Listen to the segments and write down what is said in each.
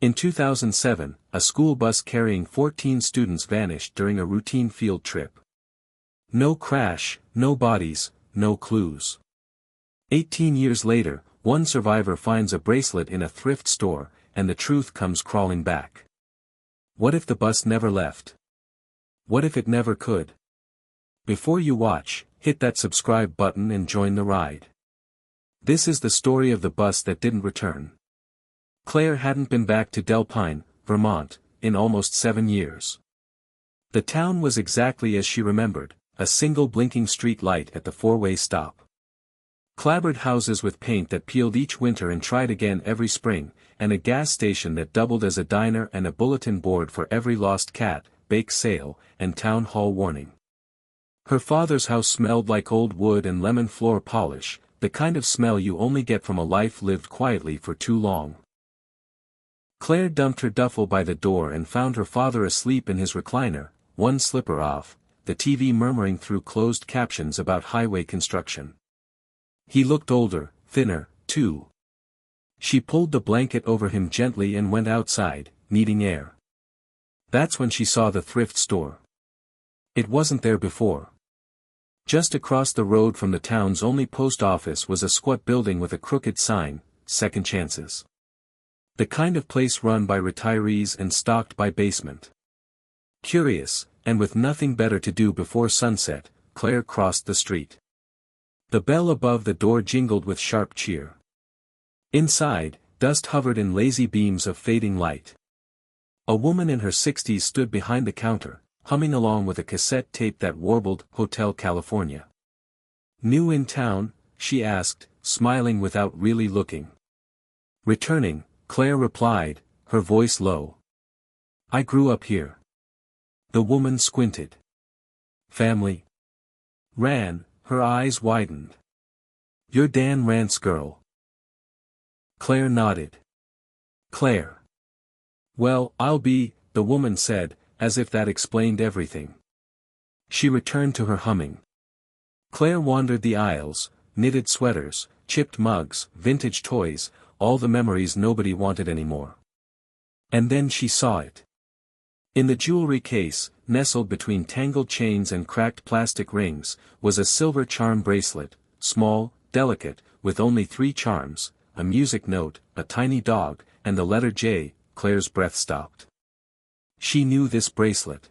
In 2007, a school bus carrying 14 students vanished during a routine field trip. No crash, no bodies, no clues. 18 years later, one survivor finds a bracelet in a thrift store, and the truth comes crawling back. What if the bus never left? What if it never could? Before you watch, hit that subscribe button and join the ride. This is the story of the bus that didn't return. Claire hadn't been back to Delpine, Vermont, in almost 7 years. The town was exactly as she remembered, a single blinking street light at the four-way stop. Clapboard houses with paint that peeled each winter and tried again every spring, and a gas station that doubled as a diner and a bulletin board for every lost cat, bake sale, and town hall warning. Her father's house smelled like old wood and lemon floor polish, the kind of smell you only get from a life lived quietly for too long. Claire dumped her duffel by the door and found her father asleep in his recliner, one slipper off, the TV murmuring through closed captions about highway construction. He looked older, thinner, too. She pulled the blanket over him gently and went outside, needing air. That's when she saw the thrift store. It wasn't there before. Just across the road from the town's only post office was a squat building with a crooked sign, Second Chances. The kind of place run by retirees and stocked by basement. Curious, and with nothing better to do before sunset, Claire crossed the street. The bell above the door jingled with sharp cheer. Inside, dust hovered in lazy beams of fading light. A woman in her 60s stood behind the counter, humming along with a cassette tape that warbled, Hotel California. New in town? She asked, smiling without really looking. Returning, Claire replied, her voice low. I grew up here. The woman squinted. Family? Ran, her eyes widened. You're Dan Rand's girl. Claire nodded. Claire. Well, I'll be, the woman said, as if that explained everything. She returned to her humming. Claire wandered the aisles, knitted sweaters, chipped mugs, vintage toys, all the memories nobody wanted anymore. And then she saw it. In the jewelry case, nestled between tangled chains and cracked plastic rings, was a silver charm bracelet, small, delicate, with only 3 charms, a music note, a tiny dog, and the letter J. Claire's breath stopped. She knew this bracelet.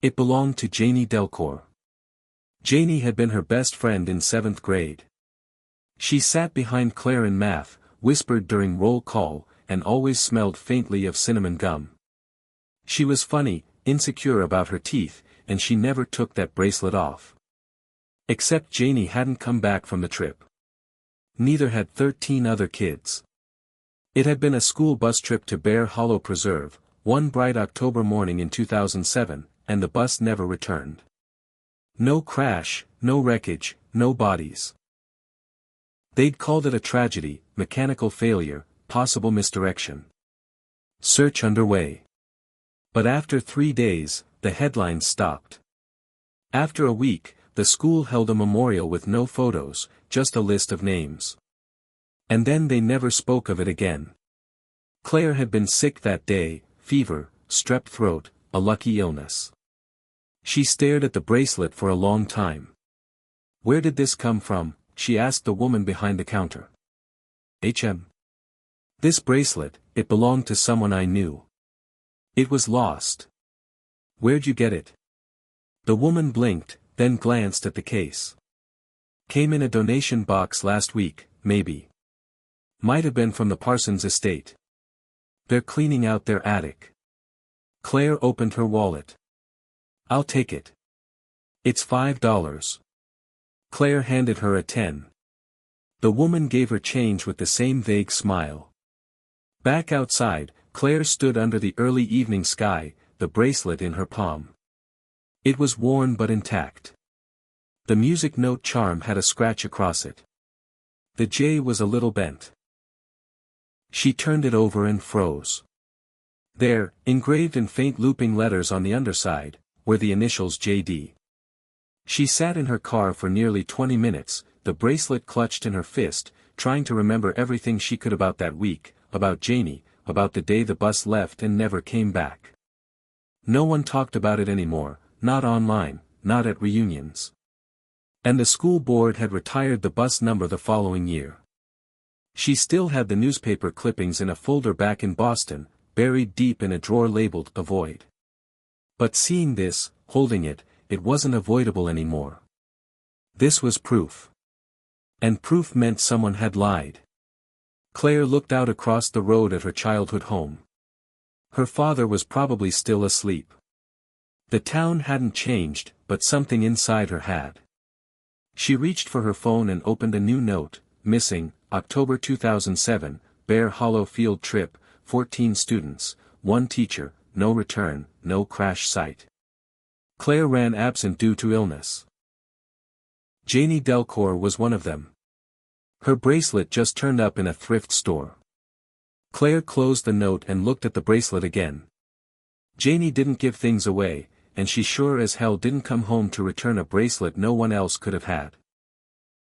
It belonged to Janie Delcourt. Janie had been her best friend in 7th grade. She sat behind Claire in math, whispered during roll call, and always smelled faintly of cinnamon gum. She was funny, insecure about her teeth, and she never took that bracelet off. Except Janie hadn't come back from the trip. Neither had 13 other kids. It had been a school bus trip to Bear Hollow Preserve, one bright October morning in 2007, and the bus never returned. No crash, no wreckage, no bodies. They'd called it a tragedy, mechanical failure, possible misdirection. Search underway. But after 3 days, the headlines stopped. After a week, the school held a memorial with no photos, just a list of names. And then they never spoke of it again. Claire had been sick that day, fever, strep throat, a lucky illness. She stared at the bracelet for a long time. Where did this come from? She asked the woman behind the counter. This bracelet, it belonged to someone I knew. It was lost. Where'd you get it? The woman blinked, then glanced at the case. Came in a donation box last week, maybe. Might have been from the Parsons estate. They're cleaning out their attic. Claire opened her wallet. I'll take it. It's $5. Claire handed her a 10. The woman gave her change with the same vague smile. Back outside, Claire stood under the early evening sky, the bracelet in her palm. It was worn but intact. The music note charm had a scratch across it. The J was a little bent. She turned it over and froze. There, engraved in faint looping letters on the underside, were the initials JD. She sat in her car for nearly 20 minutes, the bracelet clutched in her fist, trying to remember everything she could about that week, about Janie, about the day the bus left and never came back. No one talked about it anymore, not online, not at reunions. And the school board had retired the bus number the following year. She still had the newspaper clippings in a folder back in Boston, buried deep in a drawer labeled Avoid. But seeing this, holding it, it wasn't avoidable anymore. This was proof. And proof meant someone had lied. Claire looked out across the road at her childhood home. Her father was probably still asleep. The town hadn't changed, but something inside her had. She reached for her phone and opened a new note: missing, October 2007, Bear Hollow field trip, 14 students, 1 teacher, no return, no crash site. Claire ran absent due to illness. Janie Delcourt was one of them. Her bracelet just turned up in a thrift store. Claire closed the note and looked at the bracelet again. Janie didn't give things away, and she sure as hell didn't come home to return a bracelet no one else could have had.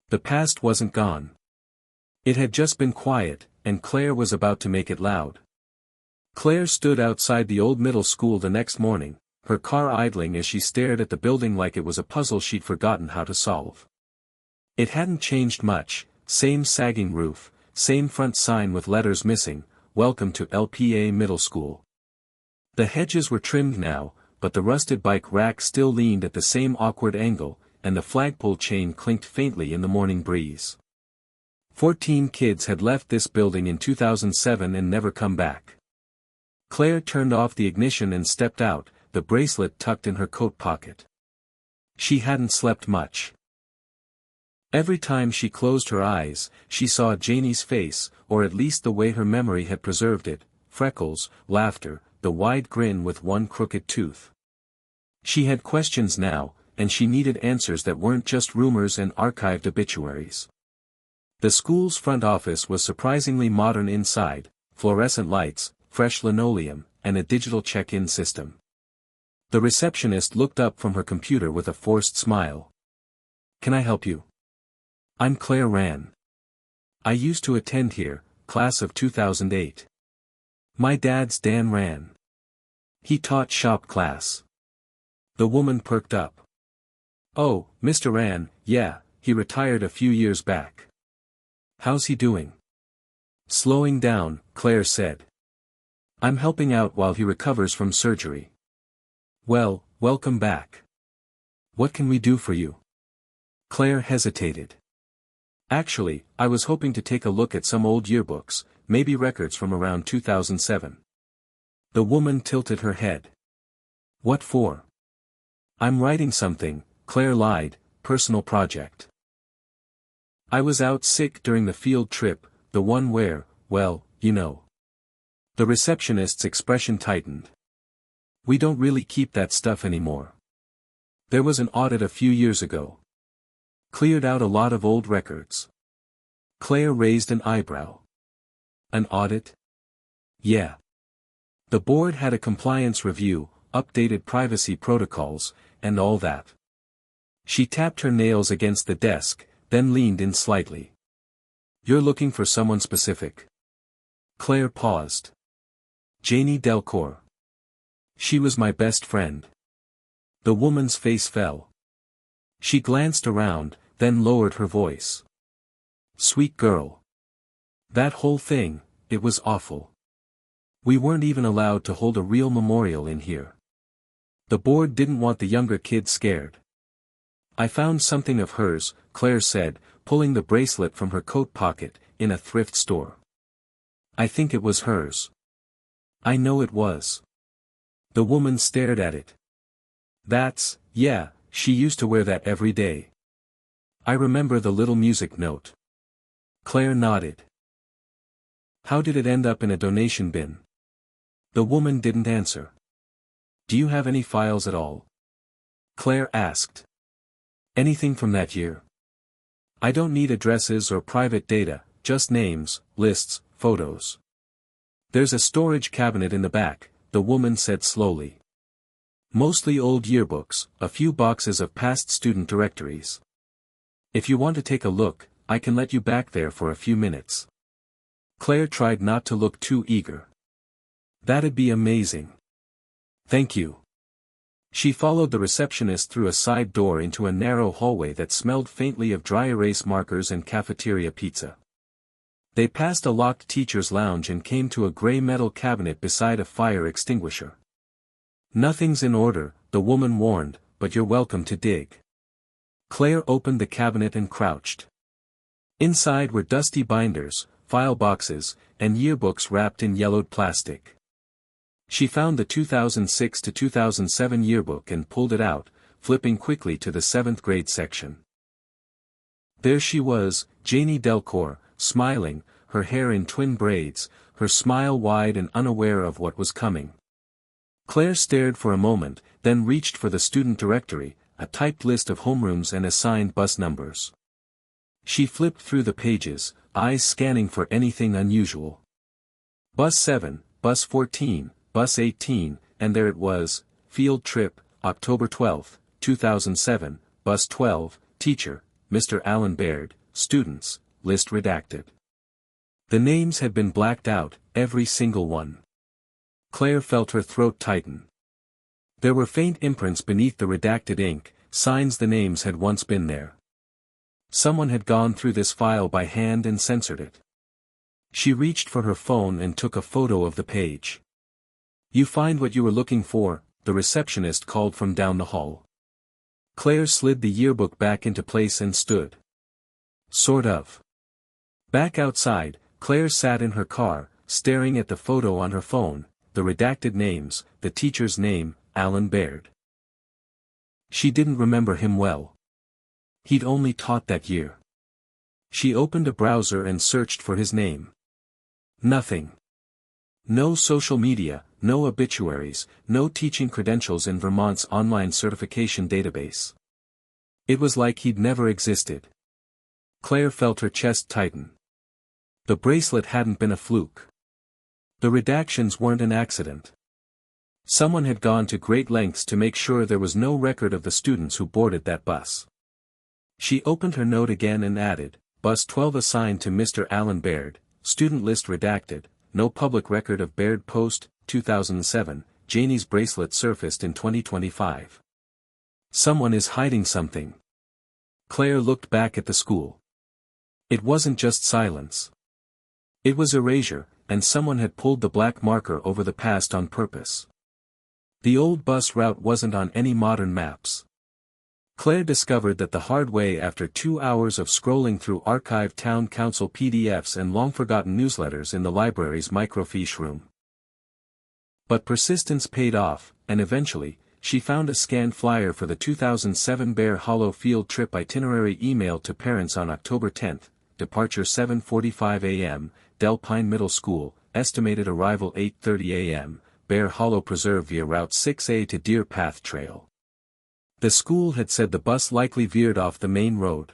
The past wasn't gone. It had just been quiet, and Claire was about to make it loud. Claire stood outside the old middle school the next morning, her car idling as she stared at the building like it was a puzzle she'd forgotten how to solve. It hadn't changed much, same sagging roof, same front sign with letters missing, "Welcome to LPA Middle School." The hedges were trimmed now, but the rusted bike rack still leaned at the same awkward angle, and the flagpole chain clinked faintly in the morning breeze. 14 kids had left this building in 2007 and never come back. Claire turned off the ignition and stepped out, the bracelet tucked in her coat pocket. She hadn't slept much. Every time she closed her eyes, she saw Janie's face, or at least the way her memory had preserved it: freckles, laughter, the wide grin with one crooked tooth. She had questions now, and she needed answers that weren't just rumors and archived obituaries. The school's front office was surprisingly modern inside: fluorescent lights, fresh linoleum, and a digital check-in system. The receptionist looked up from her computer with a forced smile. "Can I help you?" "I'm Claire Ran. I used to attend here, class of 2008. My dad's Dan Ran. He taught shop class." The woman perked up. "Oh, Mr. Ran, yeah, he retired a few years back. How's he doing?" "Slowing down," Claire said. "I'm helping out while he recovers from surgery." "Well, welcome back. What can we do for you?" Claire hesitated. "Actually, I was hoping to take a look at some old yearbooks, maybe records from around 2007. The woman tilted her head. "What for?" "I'm writing something," Claire lied, "personal project. I was out sick during the field trip, the one where, well, you know." The receptionist's expression tightened. "We don't really keep that stuff anymore. There was an audit a few years ago. Cleared out a lot of old records." Claire raised an eyebrow. "An audit?" "Yeah. The board had a compliance review, updated privacy protocols, and all that." She tapped her nails against the desk, then leaned in slightly. "You're looking for someone specific?" Claire paused. "Janie Delcourt. She was my best friend." The woman's face fell. She glanced around, then lowered her voice. "Sweet girl. That whole thing, it was awful. We weren't even allowed to hold a real memorial in here. The board didn't want the younger kids scared." "I found something of hers," Claire said, pulling the bracelet from her coat pocket, "in a thrift store. I think it was hers." "I know it was." The woman stared at it. Yeah, she used to wear that every day. I remember the little music note." Claire nodded. "How did it end up in a donation bin?" The woman didn't answer. "Do you have any files at all?" Claire asked. "Anything from that year?" "I don't need addresses or private data, just names, lists, photos." "There's a storage cabinet in the back," the woman said slowly. "Mostly old yearbooks, a few boxes of past student directories. If you want to take a look, I can let you back there for a few minutes." Claire tried not to look too eager. That'd be amazing. Thank you. She followed the receptionist through a side door into a narrow hallway that smelled faintly of dry erase markers and cafeteria pizza. They passed a locked teacher's lounge and came to a gray metal cabinet beside a fire extinguisher. Nothing's in order, the woman warned, but you're welcome to dig. Claire opened the cabinet and crouched. Inside were dusty binders, file boxes, and yearbooks wrapped in yellowed plastic. She found the 2006 to 2007 yearbook and pulled it out, flipping quickly to the 7th grade section. There she was, Janie Delcourt, smiling, her hair in twin braids, her smile wide and unaware of what was coming. Claire stared for a moment, then reached for the student directory, a typed list of homerooms and assigned bus numbers. She flipped through the pages, eyes scanning for anything unusual. Bus 7, Bus 14, Bus 18, and there it was, Field Trip, October 12, 2007, Bus 12, Teacher, Mr. Alan Baird, Students, List redacted. The names had been blacked out, every single one. Claire felt her throat tighten. There were faint imprints beneath the redacted ink, signs the names had once been there. Someone had gone through this file by hand and censored it. She reached for her phone and took a photo of the page. You find what you were looking for, the receptionist called from down the hall. Claire slid the yearbook back into place and stood. Sort of. Back outside, Claire sat in her car, staring at the photo on her phone, the redacted names, the teacher's name, Alan Baird. She didn't remember him well. He'd only taught that year. She opened a browser and searched for his name. Nothing. No social media, no obituaries, no teaching credentials in Vermont's online certification database. It was like he'd never existed. Claire felt her chest tighten. The bracelet hadn't been a fluke. The redactions weren't an accident. Someone had gone to great lengths to make sure there was no record of the students who boarded that bus. She opened her note again and added, Bus 12 assigned to Mr. Alan Baird, student list redacted, no public record of Baird post, 2007, Janie's bracelet surfaced in 2025. Someone is hiding something. Claire looked back at the school. It wasn't just silence. It was erasure, and someone had pulled the black marker over the past on purpose. The old bus route wasn't on any modern maps. Claire discovered that the hard way after 2 hours of scrolling through archived town council PDFs and long-forgotten newsletters in the library's microfiche room. But persistence paid off, and eventually, she found a scanned flyer for the 2007 Bear Hollow field trip itinerary emailed to parents on October 10, departure 7:45 a.m., Del Pine Middle School, estimated arrival 8:30 a.m., Bear Hollow Preserve via Route 6A to Deer Path Trail. The school had said the bus likely veered off the main road.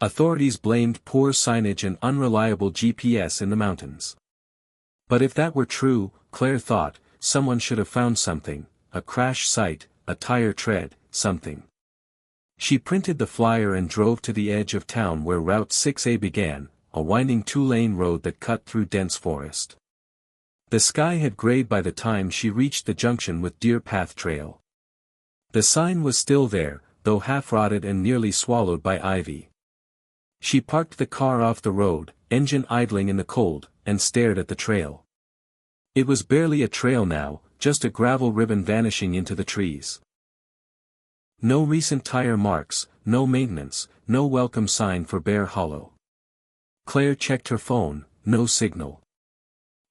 Authorities blamed poor signage and unreliable GPS in the mountains. But if that were true, Claire thought, someone should have found something, a crash site, a tire tread, something. She printed the flyer and drove to the edge of town where Route 6A began, a winding 2-lane road that cut through dense forest. The sky had grayed by the time she reached the junction with Deer Path Trail. The sign was still there, though half-rotted and nearly swallowed by ivy. She parked the car off the road, engine idling in the cold, and stared at the trail. It was barely a trail now, just a gravel ribbon vanishing into the trees. No recent tire marks, no maintenance, no welcome sign for Bear Hollow. Claire checked her phone, no signal.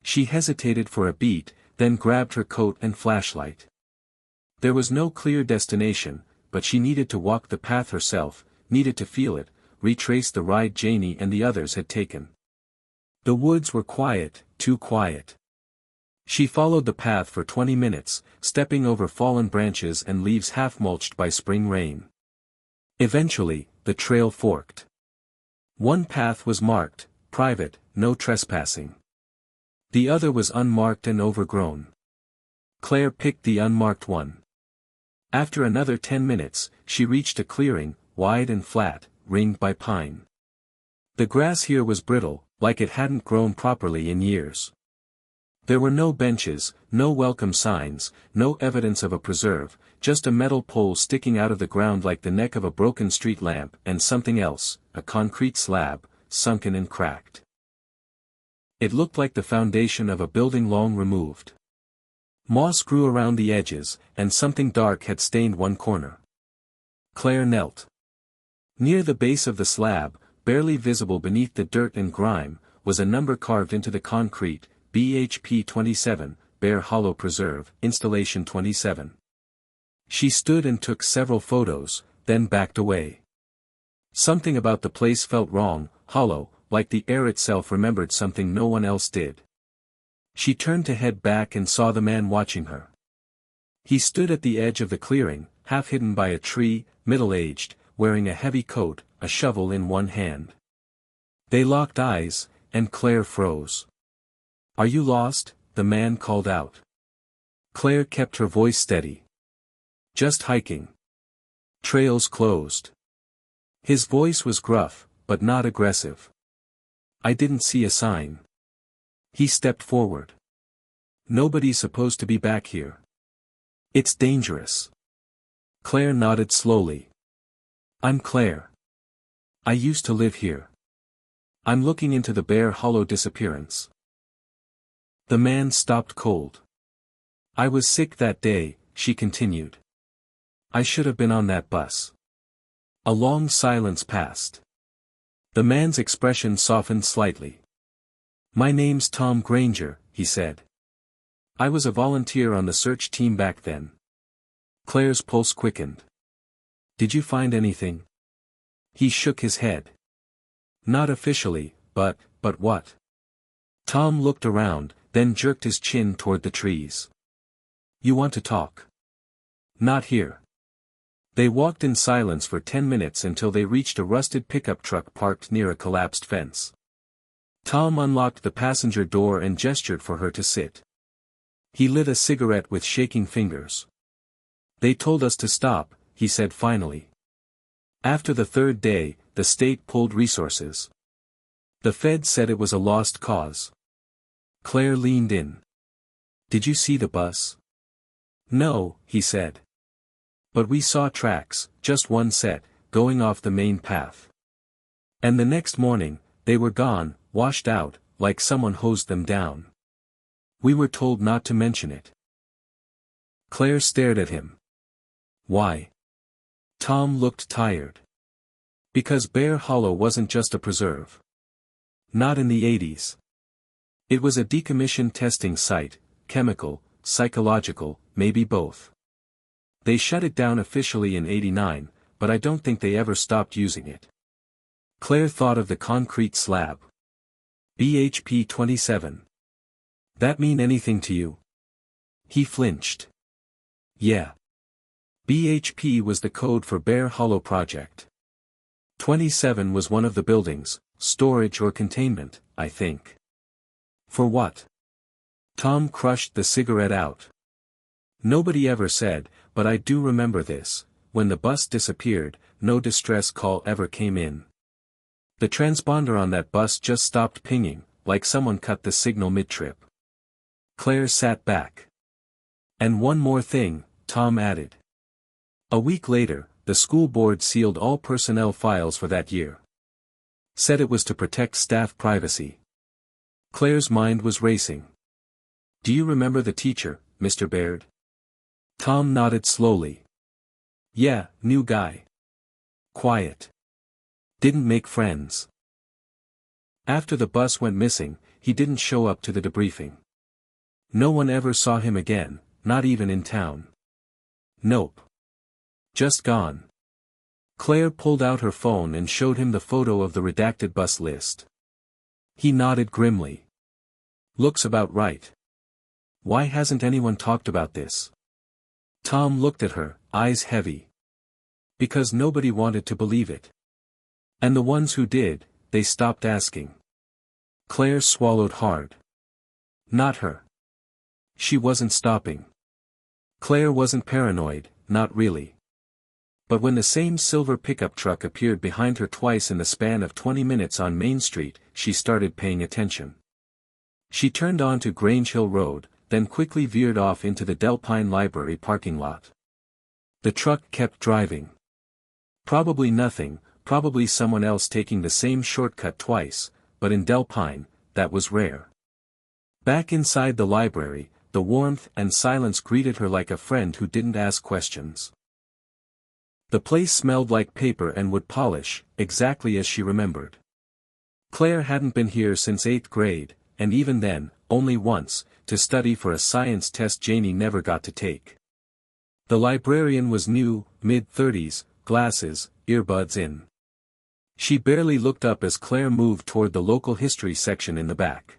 She hesitated for a beat, then grabbed her coat and flashlight. There was no clear destination, but she needed to walk the path herself, needed to feel it, retrace the ride Janie and the others had taken. The woods were quiet, too quiet. She followed the path for 20 minutes, stepping over fallen branches and leaves half-mulched by spring rain. Eventually, the trail forked. One path was marked, private, no trespassing. The other was unmarked and overgrown. Claire picked the unmarked one. After another 10 minutes, she reached a clearing, wide and flat, ringed by pine. The grass here was brittle, like it hadn't grown properly in years. There were no benches, no welcome signs, no evidence of a preserve, just a metal pole sticking out of the ground like the neck of a broken street lamp, and something else, a concrete slab, sunken and cracked. It looked like the foundation of a building long removed. Moss grew around the edges, and something dark had stained one corner. Claire knelt. Near the base of the slab, barely visible beneath the dirt and grime, was a number carved into the concrete, BHP 27, Bear Hollow Preserve, Installation 27. She stood and took several photos, then backed away. Something about the place felt wrong, hollow, like the air itself remembered something no one else did. She turned to head back and saw the man watching her. He stood at the edge of the clearing, half hidden by a tree, middle-aged, wearing a heavy coat, a shovel in one hand. They locked eyes, and Claire froze. "Are you lost?" the man called out. Claire kept her voice steady. "Just hiking. Trails closed." His voice was gruff, but not aggressive. "I didn't see a sign." He stepped forward. "Nobody's supposed to be back here. It's dangerous." Claire nodded slowly. "I'm Claire. I used to live here. I'm looking into the Bear Hollow disappearance." The man stopped cold. "I was sick that day," she continued. "I should have been on that bus." A long silence passed. The man's expression softened slightly. "My name's Tom Granger," he said. "I was a volunteer on the search team back then." Claire's pulse quickened. "Did you find anything?" He shook his head. "Not officially, but what?" Tom looked around, then jerked his chin toward the trees. "You want to talk?" "Not here." They walked in silence for 10 minutes until they reached a rusted pickup truck parked near a collapsed fence. Tom unlocked the passenger door and gestured for her to sit. He lit a cigarette with shaking fingers. "They told us to stop," he said finally. "After the third day, the state pulled resources. The Fed said it was a lost cause." Claire leaned in. "Did you see the bus?" "No," he said. "But we saw tracks, just one set, going off the main path. And the next morning, they were gone, washed out, like someone hosed them down. We were told not to mention it." Claire stared at him. "Why?" Tom looked tired. "Because Bear Hollow wasn't just a preserve. Not in the 80s. It was a decommissioned testing site, chemical, psychological, maybe both. They shut it down officially in '89, but I don't think they ever stopped using it." Claire thought of the concrete slab. BHP 27. "That mean anything to you?" He flinched. "Yeah. BHP was the code for Bear Hollow Project. 27 was one of the buildings, storage or containment, I think." "For what?" Tom crushed the cigarette out. "Nobody ever said, but I do remember this: when the bus disappeared, no distress call ever came in. The transponder on that bus just stopped pinging, like someone cut the signal mid-trip." Claire sat back. "And one more thing," Tom added. "A week later, the school board sealed all personnel files for that year. Said it was to protect staff privacy." Claire's mind was racing. "Do you remember the teacher, Mr. Baird?" Tom nodded slowly. "Yeah, new guy. Quiet. Didn't make friends. After the bus went missing, he didn't show up to the debriefing. No one ever saw him again, not even in town. Nope. Just gone." Claire pulled out her phone and showed him the photo of the redacted bus list. He nodded grimly. "Looks about right. Why hasn't anyone talked about this?" Tom looked at her, eyes heavy. "Because nobody wanted to believe it. And the ones who did, they stopped asking." Claire swallowed hard. Not her. She wasn't stopping. Claire wasn't paranoid, not really. But when the same silver pickup truck appeared behind her twice in the span of 20 minutes on Main Street, she started paying attention. She turned on to Grange Hill Road, then quickly veered off into the Delpine Library parking lot. The truck kept driving. Probably nothing, probably someone else taking the same shortcut twice, but in Delpine, that was rare. Back inside the library, the warmth and silence greeted her like a friend who didn't ask questions. The place smelled like paper and wood polish, exactly as she remembered. Claire hadn't been here since 8th grade, and even then, only once, to study for a science test Janie never got to take. The librarian was new, mid-30s, glasses, earbuds in. She barely looked up as Claire moved toward the local history section in the back.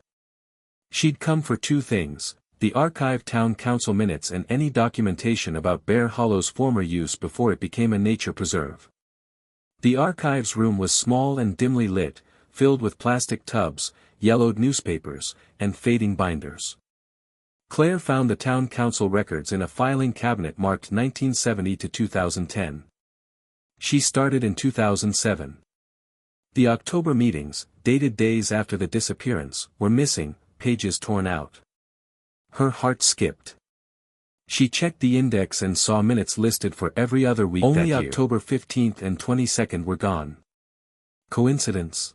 She'd come for two things: the archived town council minutes and any documentation about Bear Hollow's former use before it became a nature preserve. The archives room was small and dimly lit, filled with plastic tubs, yellowed newspapers, and fading binders. Claire found the town council records in a filing cabinet marked 1970 to 2010. She started in 2007. The October meetings, dated days after the disappearance, were missing, pages torn out. Her heart skipped. She checked the index and saw minutes listed for every other week that year. Only October 15th and 22nd were gone. Coincidence?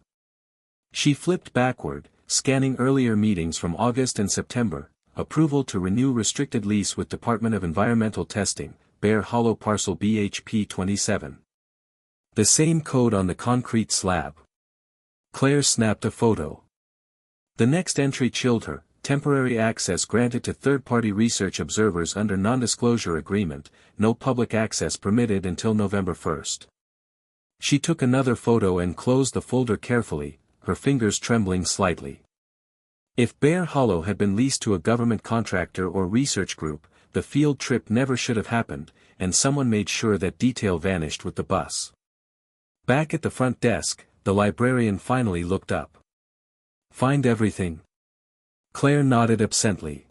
She flipped backward, scanning earlier meetings from August and September: approval to renew restricted lease with Department of Environmental Testing, Bear Hollow Parcel BHP 27. The same code on the concrete slab. Claire snapped a photo. The next entry chilled her: temporary access granted to third-party research observers under non-disclosure agreement, no public access permitted until November 1st. She took another photo and closed the folder carefully, her fingers trembling slightly. If Bear Hollow had been leased to a government contractor or research group, the field trip never should have happened, and someone made sure that detail vanished with the bus. Back at the front desk, the librarian finally looked up. "Find everything?" Claire nodded absently.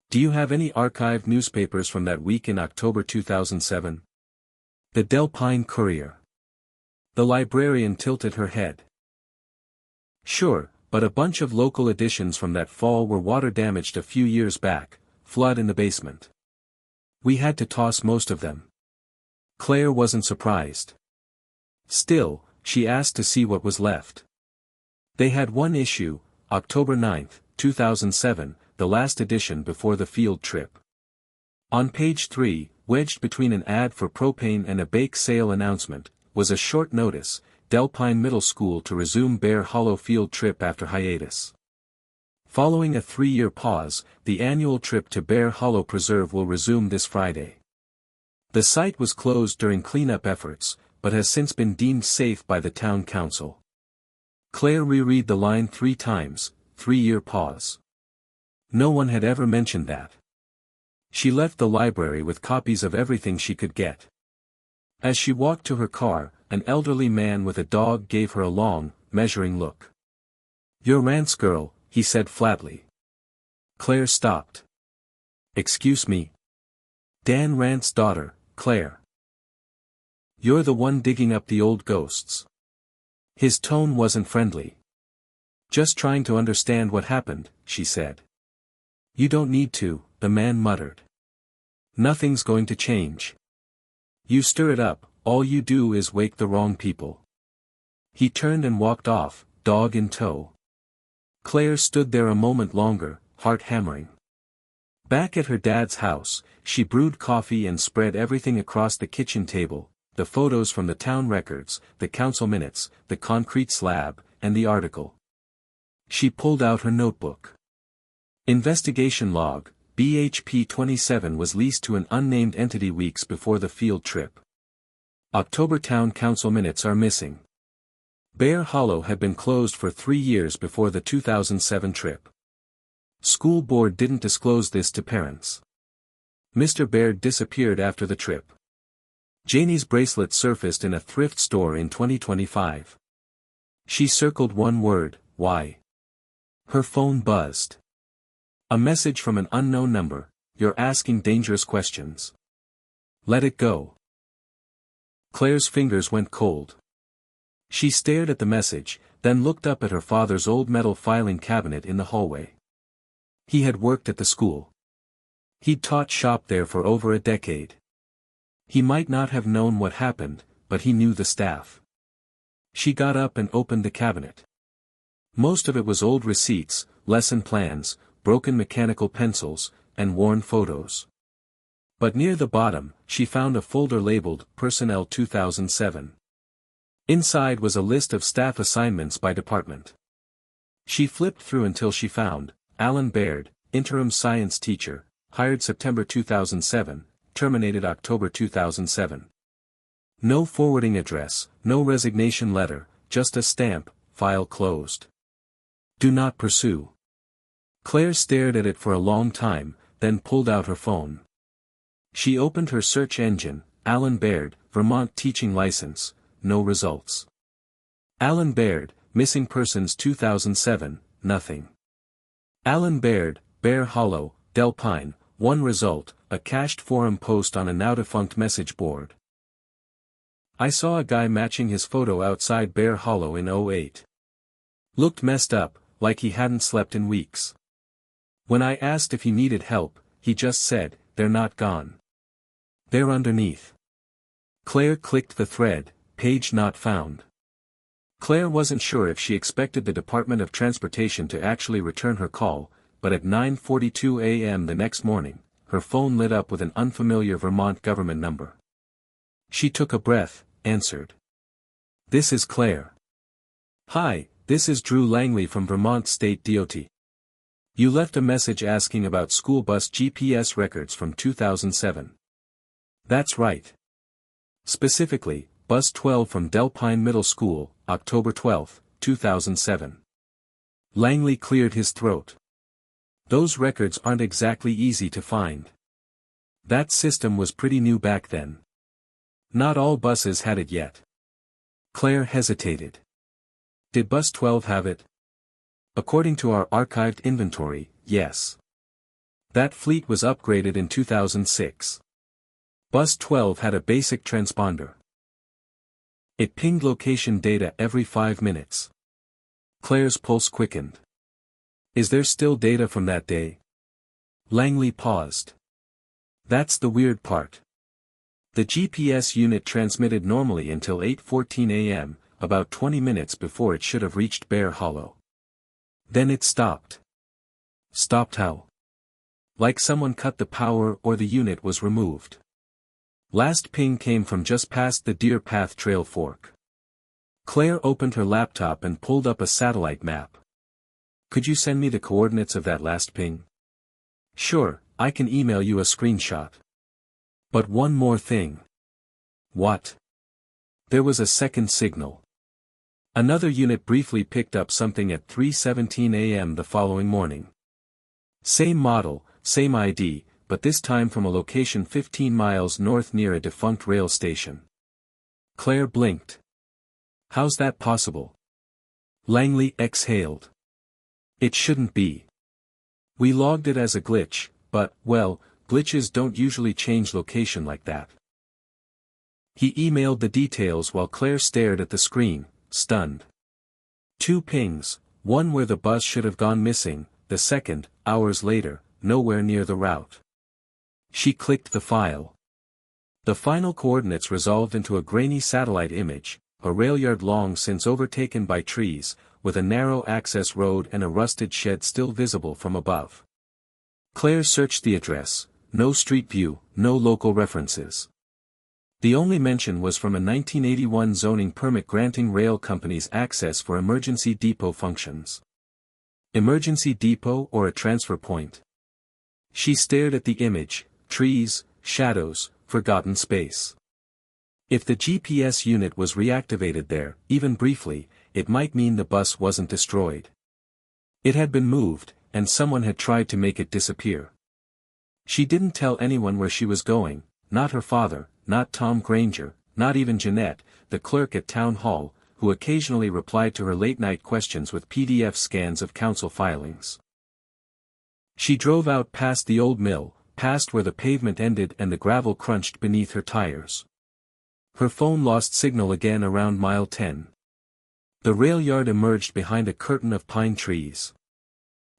"Do you have any archived newspapers from that week in October 2007? The Delpine Courier." The librarian tilted her head. "Sure, but a bunch of local editions from that fall were water-damaged a few years back, flood in the basement. We had to toss most of them." Claire wasn't surprised. Still, she asked to see what was left. They had one issue, October 9, 2007, the last edition before the field trip. On page 3, wedged between an ad for propane and a bake sale announcement, was a short notice: Delpine Middle School to resume Bear Hollow field trip after hiatus. Following a 3-year pause, the annual trip to Bear Hollow Preserve will resume this Friday. The site was closed during cleanup efforts, but has since been deemed safe by the town council. Claire reread the line 3 times, 3-year pause. No one had ever mentioned that. She left the library with copies of everything she could get. As she walked to her car, an elderly man with a dog gave her a long, measuring look. "You're Rance girl," he said flatly. Claire stopped. "Excuse me?" "Dan Rance's daughter, Claire." "You're the one digging up the old ghosts." His tone wasn't friendly. "Just trying to understand what happened," she said. "You don't need to," the man muttered. "Nothing's going to change. You stir it up, all you do is wake the wrong people." He turned and walked off, dog in tow. Claire stood there a moment longer, heart hammering. Back at her dad's house, she brewed coffee and spread everything across the kitchen table: the photos from the town records, the council minutes, the concrete slab, and the article. She pulled out her notebook. Investigation log: BHP 27 was leased to an unnamed entity weeks before the field trip. October town council minutes are missing. Bear Hollow had been closed for 3 years before the 2007 trip. School board didn't disclose this to parents. Mr. Baird disappeared after the trip. Janie's bracelet surfaced in a thrift store in 2025. She circled one word: why. Her phone buzzed. A message from an unknown number: "You're asking dangerous questions. Let it go." Claire's fingers went cold. She stared at the message, then looked up at her father's old metal filing cabinet in the hallway. He had worked at the school. He'd taught shop there for over a decade. He might not have known what happened, but he knew the staff. She got up and opened the cabinet. Most of it was old receipts, lesson plans, broken mechanical pencils, and worn photos. But near the bottom, she found a folder labeled Personnel 2007. Inside was a list of staff assignments by department. She flipped through until she found Alan Baird, interim science teacher, hired September 2007, terminated October 2007. No forwarding address, no resignation letter, just a stamp, file closed. Do not pursue. Claire stared at it for a long time, then pulled out her phone. She opened her search engine, Alan Baird, Vermont teaching license, no results. Alan Baird, missing persons 2007, nothing. Alan Baird, Bear Hollow, Delpine, one result, a cached forum post on a now-defunct message board. I saw a guy matching his photo outside Bear Hollow in '08. Looked messed up, like he hadn't slept in weeks. When I asked if he needed help, he just said, "They're not gone. They're underneath." Claire clicked the thread, page not found. Claire wasn't sure if she expected the Department of Transportation to actually return her call, but at 9:42 a.m. the next morning, her phone lit up with an unfamiliar Vermont government number. She took a breath, answered. "This is Claire." "Hi, this is Drew Langley from Vermont State DOT. You left a message asking about school bus GPS records from 2007. That's right. Specifically, Bus 12 from Delpine Middle School, October 12, 2007. Langley cleared his throat. Those records aren't exactly easy to find. That system was pretty new back then. Not all buses had it yet. Claire hesitated. Did Bus 12 have it? According to our archived inventory, yes. That fleet was upgraded in 2006. Bus 12 had a basic transponder. It pinged location data every 5 minutes. Claire's pulse quickened. Is there still data from that day? Langley paused. That's the weird part. The GPS unit transmitted normally until 8:14 a.m., about 20 minutes before it should have reached Bear Hollow. Then it stopped. Stopped how? Like someone cut the power or the unit was removed. Last ping came from just past the Deer Path Trail fork. Claire opened her laptop and pulled up a satellite map. Could you send me the coordinates of that last ping? Sure, I can email you a screenshot. But one more thing. What? There was a second signal. Another unit briefly picked up something at 3:17 a.m. the following morning. Same model, same ID, but this time from a location 15 miles north near a defunct rail station. Claire blinked. How's that possible? Langley exhaled. It shouldn't be. We logged it as a glitch, but, well, glitches don't usually change location like that. He emailed the details while Claire stared at the screen, stunned. 2 pings, one where the bus should have gone missing, the second, hours later, nowhere near the route. She clicked the file. The final coordinates resolved into a grainy satellite image, a rail yard long since overtaken by trees, with a narrow access road and a rusted shed still visible from above. Claire searched the address, no street view, no local references. The only mention was from a 1981 zoning permit granting rail companies access for emergency depot functions. Emergency depot or a transfer point? She stared at the image, trees, shadows, forgotten space. If the GPS unit was reactivated there, even briefly, it might mean the bus wasn't destroyed. It had been moved, and someone had tried to make it disappear. She didn't tell anyone where she was going, not her father, not Tom Granger, not even Jeanette, the clerk at town hall, who occasionally replied to her late-night questions with PDF scans of council filings. She drove out past the old mill, past where the pavement ended and the gravel crunched beneath her tires. Her phone lost signal again around mile 10. The rail yard emerged behind a curtain of pine trees.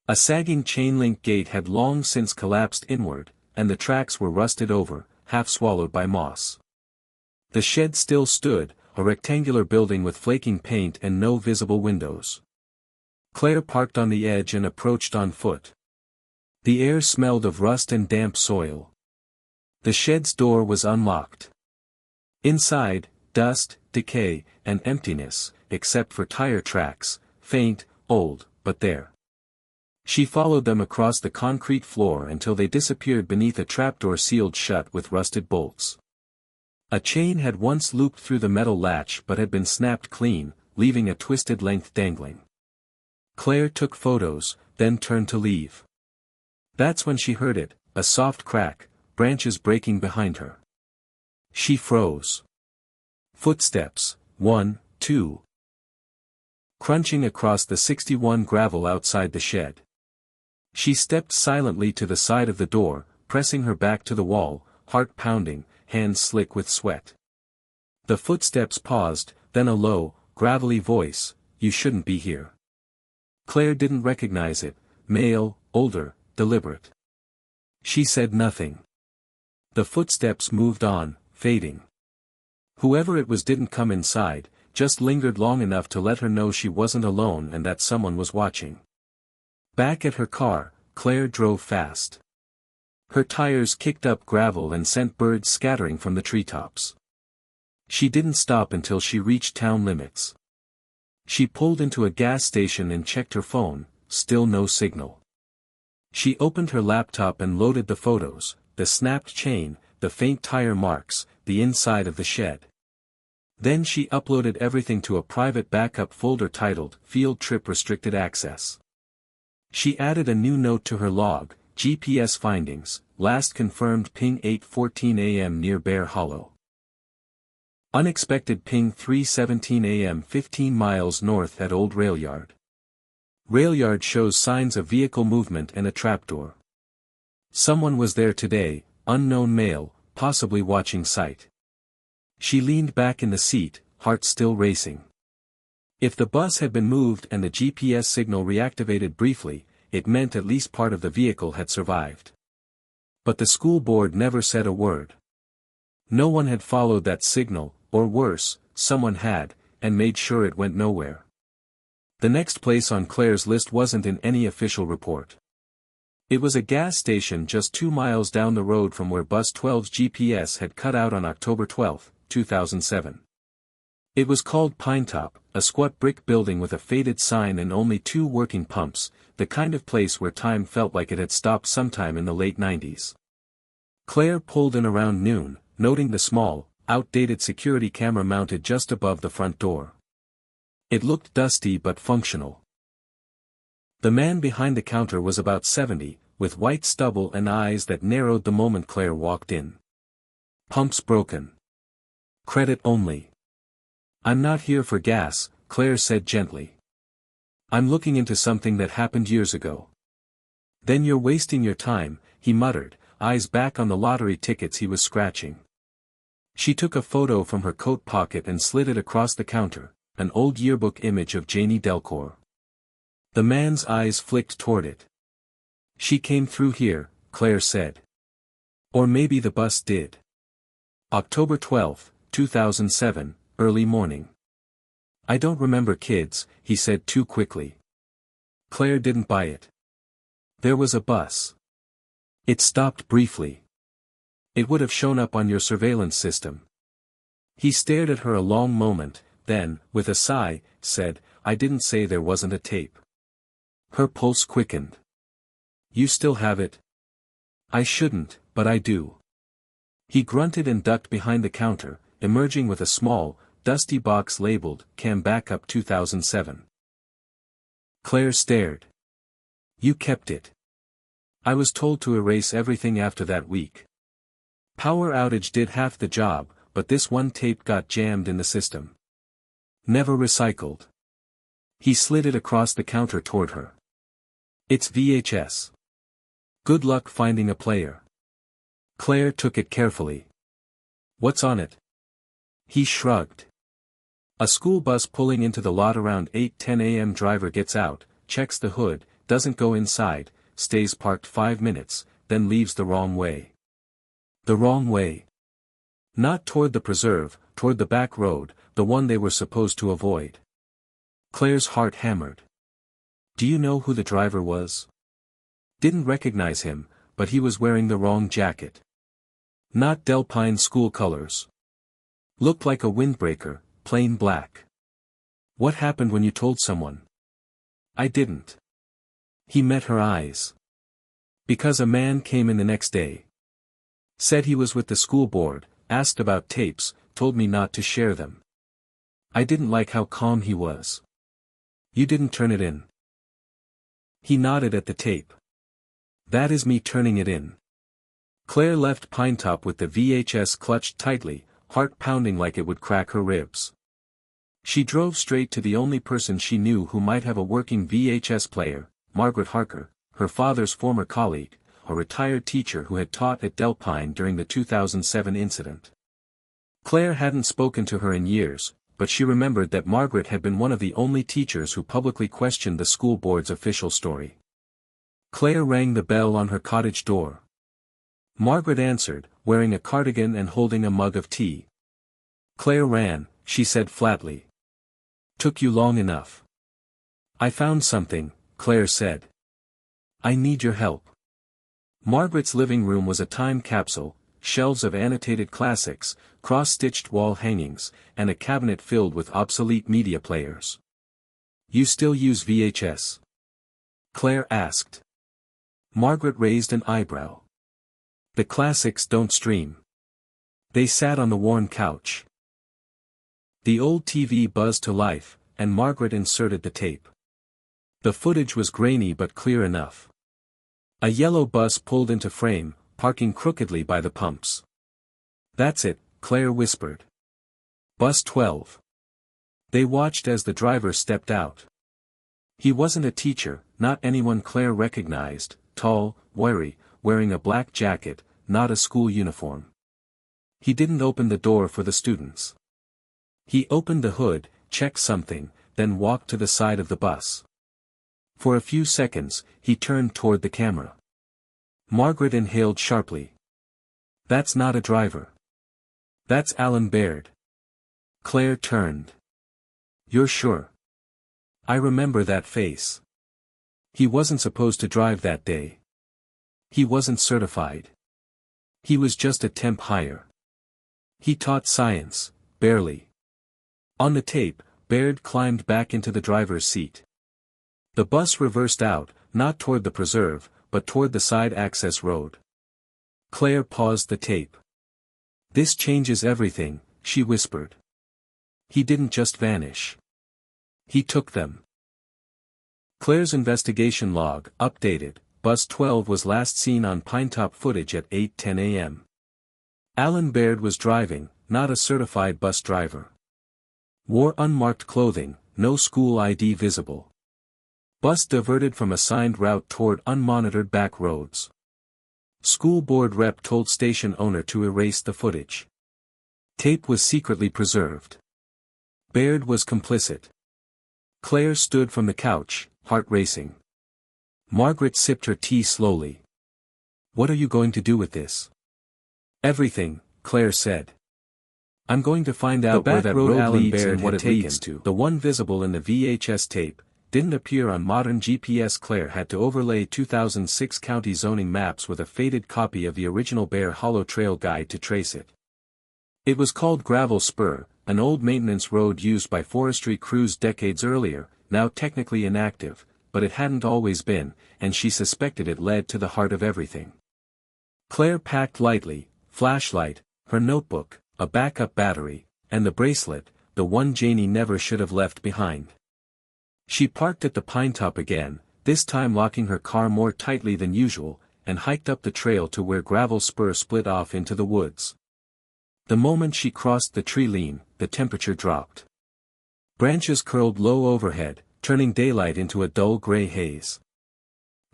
A sagging chain-link gate had long since collapsed inward, and the tracks were rusted over, half swallowed by moss. The shed still stood, a rectangular building with flaking paint and no visible windows. Claire parked on the edge and approached on foot. The air smelled of rust and damp soil. The shed's door was unlocked. Inside, dust, decay, and emptiness, except for tire tracks, faint, old, but there. She followed them across the concrete floor until they disappeared beneath a trapdoor sealed shut with rusted bolts. A chain had once looped through the metal latch but had been snapped clean, leaving a twisted length dangling. Claire took photos, then turned to leave. That's when she heard it, a soft crack, branches breaking behind her. She froze. Footsteps, 1, 2. Crunching across the 61 gravel outside the shed. She stepped silently to the side of the door, pressing her back to the wall, heart pounding, hands slick with sweat. The footsteps paused, then a low, gravelly voice, "You shouldn't be here." Claire didn't recognize it, male, older, deliberate. She said nothing. The footsteps moved on, fading. Whoever it was didn't come inside, just lingered long enough to let her know she wasn't alone and that someone was watching. Back at her car, Claire drove fast. Her tires kicked up gravel and sent birds scattering from the treetops. She didn't stop until she reached town limits. She pulled into a gas station and checked her phone, still no signal. She opened her laptop and loaded the photos, the snapped chain, the faint tire marks, the inside of the shed. Then she uploaded everything to a private backup folder titled Field Trip Restricted Access. She added a new note to her log, GPS findings, last confirmed ping 8:14 a.m. near Bear Hollow. Unexpected ping 3:17 a.m. 15 miles north at Old Rail Yard. Rail yard shows signs of vehicle movement and a trapdoor. Someone was there today, unknown male, possibly watching sight. She leaned back in the seat, heart still racing. If the bus had been moved and the GPS signal reactivated briefly, it meant at least part of the vehicle had survived. But the school board never said a word. No one had followed that signal, or worse, someone had, and made sure it went nowhere. The next place on Claire's list wasn't in any official report. It was a gas station just 2 miles down the road from where Bus 12's GPS had cut out on October 12, 2007. It was called Pinetop, a squat brick building with a faded sign and only 2 working pumps, the kind of place where time felt like it had stopped sometime in the late 90s. Claire pulled in around noon, noting the small, outdated security camera mounted just above the front door. It looked dusty but functional. The man behind the counter was about 70, with white stubble and eyes that narrowed the moment Claire walked in. "Pumps broken. Credit only." "I'm not here for gas," Claire said gently. "I'm looking into something that happened years ago." "Then you're wasting your time," he muttered, eyes back on the lottery tickets he was scratching. She took a photo from her coat pocket and slid it across the counter, an old yearbook image of Janie Delcourt. The man's eyes flicked toward it. "She came through here," Claire said. "Or maybe the bus did." October 12, 2007, early morning. "I don't remember kids," he said too quickly. Claire didn't buy it. "There was a bus. It stopped briefly. It would have shown up on your surveillance system." He stared at her a long moment, then, with a sigh, said, "I didn't say there wasn't a tape." Her pulse quickened. "You still have it?" "I shouldn't, but I do." He grunted and ducked behind the counter, emerging with a small, dusty box labeled, "Cam Backup 2007. Claire stared. "You kept it." "I was told to erase everything after that week. Power outage did half the job, but this one tape got jammed in the system. Never recycled." He slid it across the counter toward her. "It's VHS. Good luck finding a player." Claire took it carefully. "What's on it?" He shrugged. A school bus pulling into the lot around 8:10 a.m. Driver gets out, checks the hood, doesn't go inside, stays parked 5 minutes, then leaves the wrong way. The wrong way. Not toward the preserve, toward the back road, the one they were supposed to avoid. Claire's heart hammered. Do you know who the driver was? Didn't recognize him, but he was wearing the wrong jacket. Not Delpine school colors. Looked like a windbreaker, plain black. What happened when you told someone? I didn't. He met her eyes. Because a man came in the next day. Said he was with the school board, asked about tapes, told me not to share them. I didn't like how calm he was. You didn't turn it in. He nodded at the tape. That is me turning it in. Claire left Pinetop with the VHS clutched tightly, heart pounding like it would crack her ribs. She drove straight to the only person she knew who might have a working VHS player, Margaret Harker, her father's former colleague, a retired teacher who had taught at Delpine during the 2007 incident. Claire hadn't spoken to her in years, but she remembered that Margaret had been one of the only teachers who publicly questioned the school board's official story. Claire rang the bell on her cottage door. Margaret answered, wearing a cardigan and holding a mug of tea. Claire ran, she said flatly. Took you long enough. I found something, Claire said. I need your help. Margaret's living room was a time capsule, shelves of annotated classics, cross-stitched wall hangings, and a cabinet filled with obsolete media players. You still use VHS? Claire asked. Margaret raised an eyebrow. The classics don't stream. They sat on the worn couch. The old TV buzzed to life, and Margaret inserted the tape. The footage was grainy but clear enough. A yellow bus pulled into frame, parking crookedly by the pumps. That's it, Claire whispered. Bus 12. They watched as the driver stepped out. He wasn't a teacher, not anyone Claire recognized, tall, wiry, wearing a black jacket, not a school uniform. He didn't open the door for the students. He opened the hood, checked something, then walked to the side of the bus. For a few seconds, he turned toward the camera. Margaret inhaled sharply. That's not a driver. That's Alan Baird. Claire turned. You're sure? I remember that face. He wasn't supposed to drive that day. He wasn't certified. He was just a temp hire. He taught science, barely. On the tape, Baird climbed back into the driver's seat. The bus reversed out, not toward the preserve, but toward the side access road. Claire paused the tape. This changes everything, she whispered. He didn't just vanish. He took them. Claire's investigation log, updated, Bus 12 was last seen on Pinetop footage at 8:10 a.m. Alan Baird was driving, not a certified bus driver. Wore unmarked clothing, no school ID visible. Bus diverted from assigned route toward unmonitored back roads. School board rep told station owner to erase the footage. Tape was secretly preserved. Baird was complicit. Claire stood from the couch, heart racing. Margaret sipped her tea slowly. What are you going to do with this? Everything, Claire said. I'm going to find out where that road leads and what it leads to. The one visible in the VHS tape didn't appear on modern GPS. Claire had to overlay 2006 county zoning maps with a faded copy of the original Bear Hollow Trail guide to trace it. It was called Gravel Spur, an old maintenance road used by forestry crews decades earlier, now technically inactive, but it hadn't always been, and she suspected it led to the heart of everything. Claire packed lightly, flashlight, her notebook, a backup battery, and the bracelet, the one Janie never should have left behind. She parked at the Pinetop again, this time locking her car more tightly than usual, and hiked up the trail to where Gravel Spur split off into the woods. The moment she crossed the tree line, the temperature dropped. Branches curled low overhead, turning daylight into a dull gray haze.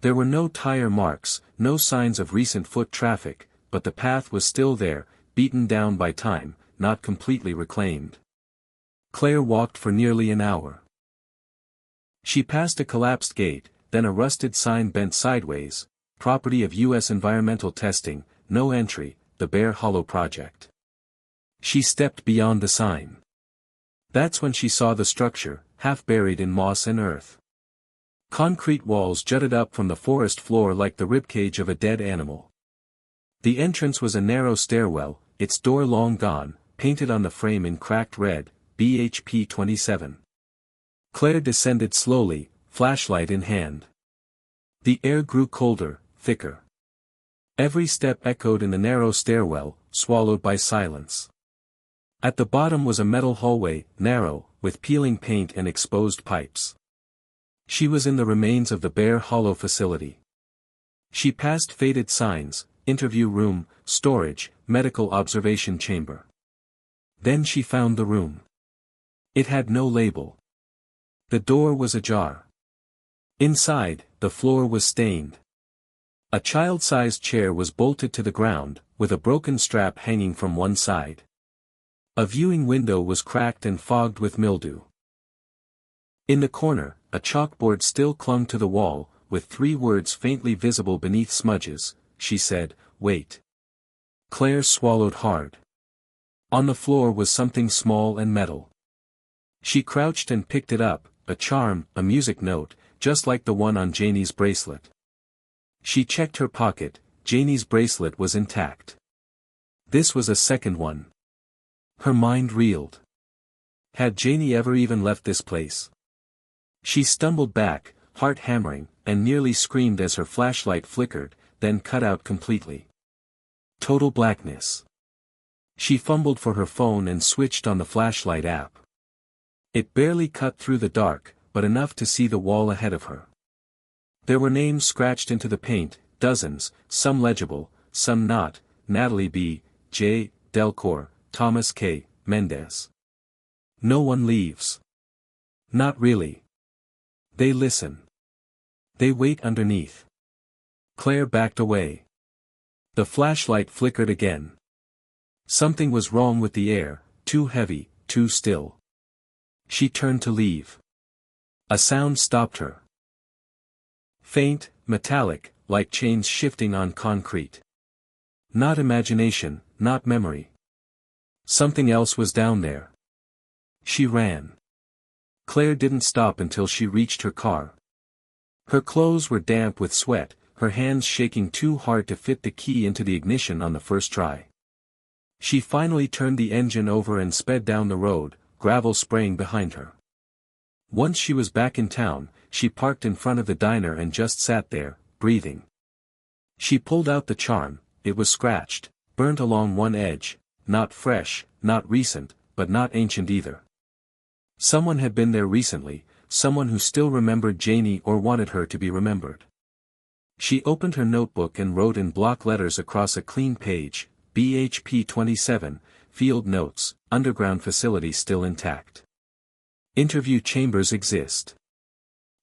There were no tire marks, no signs of recent foot traffic, but the path was still there, beaten down by time, not completely reclaimed. Claire walked for nearly an hour. She passed a collapsed gate, then a rusted sign bent sideways, property of U.S. Environmental Testing, no entry, the Bear Hollow Project. She stepped beyond the sign. That's when she saw the structure, half buried in moss and earth. Concrete walls jutted up from the forest floor like the ribcage of a dead animal. The entrance was a narrow stairwell, its door long gone, painted on the frame in cracked red, BHP 27. Claire descended slowly, flashlight in hand. The air grew colder, thicker. Every step echoed in the narrow stairwell, swallowed by silence. At the bottom was a metal hallway, narrow, with peeling paint and exposed pipes. She was in the remains of the Bear Hollow facility. She passed faded signs, interview room, storage, medical observation chamber. Then she found the room. It had no label. The door was ajar. Inside, the floor was stained. A child-sized chair was bolted to the ground, with a broken strap hanging from one side. A viewing window was cracked and fogged with mildew. In the corner, a chalkboard still clung to the wall, with 3 words faintly visible beneath smudges. She said, "Wait." Claire swallowed hard. On the floor was something small and metal. She crouched and picked it up, a charm, a music note, just like the one on Janie's bracelet. She checked her pocket. Janie's bracelet was intact. This was a second one. Her mind reeled. Had Janie ever even left this place? She stumbled back, heart hammering, and nearly screamed as her flashlight flickered, then cut out completely. Total blackness. She fumbled for her phone and switched on the flashlight app. It barely cut through the dark, but enough to see the wall ahead of her. There were names scratched into the paint, dozens, some legible, some not: Natalie B. J. Delcourt, Thomas K. Mendez. No one leaves. Not really. They listen. They wait underneath. Claire backed away. The flashlight flickered again. Something was wrong with the air, too heavy, too still. She turned to leave. A sound stopped her. Faint, metallic, like chains shifting on concrete. Not imagination, not memory. Something else was down there. She ran. Claire didn't stop until she reached her car. Her clothes were damp with sweat, her hands shaking too hard to fit the key into the ignition on the first try. She finally turned the engine over and sped down the road, gravel spraying behind her. Once she was back in town, she parked in front of the diner and just sat there, breathing. She pulled out the charm. It was scratched, burnt along one edge, not fresh, not recent, but not ancient either. Someone had been there recently, someone who still remembered Janie or wanted her to be remembered. She opened her notebook and wrote in block letters across a clean page, BHP 27, field notes, underground facility still intact. Interview chambers exist.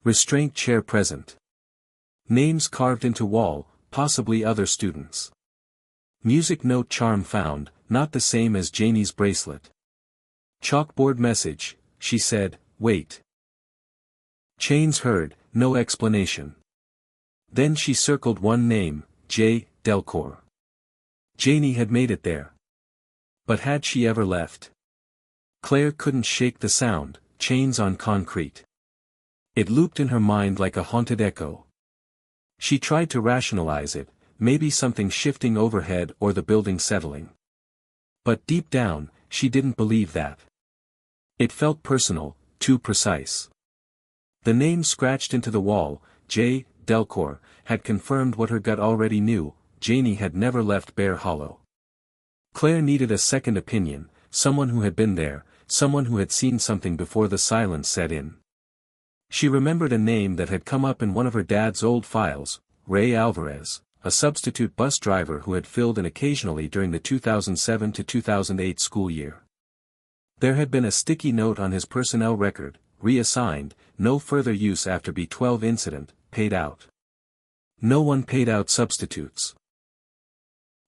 Restraint chair present. Names carved into wall, possibly other students. Music note charm found, not the same as Janie's bracelet. Chalkboard message, she said, "Wait." Chains heard, no explanation. Then she circled one name, J. Delcourt. Janie had made it there. But had she ever left? Claire couldn't shake the sound, chains on concrete. It looped in her mind like a haunted echo. She tried to rationalize it, maybe something shifting overhead or the building settling. But deep down, she didn't believe that. It felt personal, too precise. The name scratched into the wall, J. Delcourt, had confirmed what her gut already knew: Janie had never left Bear Hollow. Claire needed a second opinion, someone who had been there, someone who had seen something before the silence set in. She remembered a name that had come up in one of her dad's old files, Ray Alvarez, a substitute bus driver who had filled in occasionally during the 2007 to 2008 school year. There had been a sticky note on his personnel record: reassigned, no further use after B12 incident, paid out. No one paid out substitutes.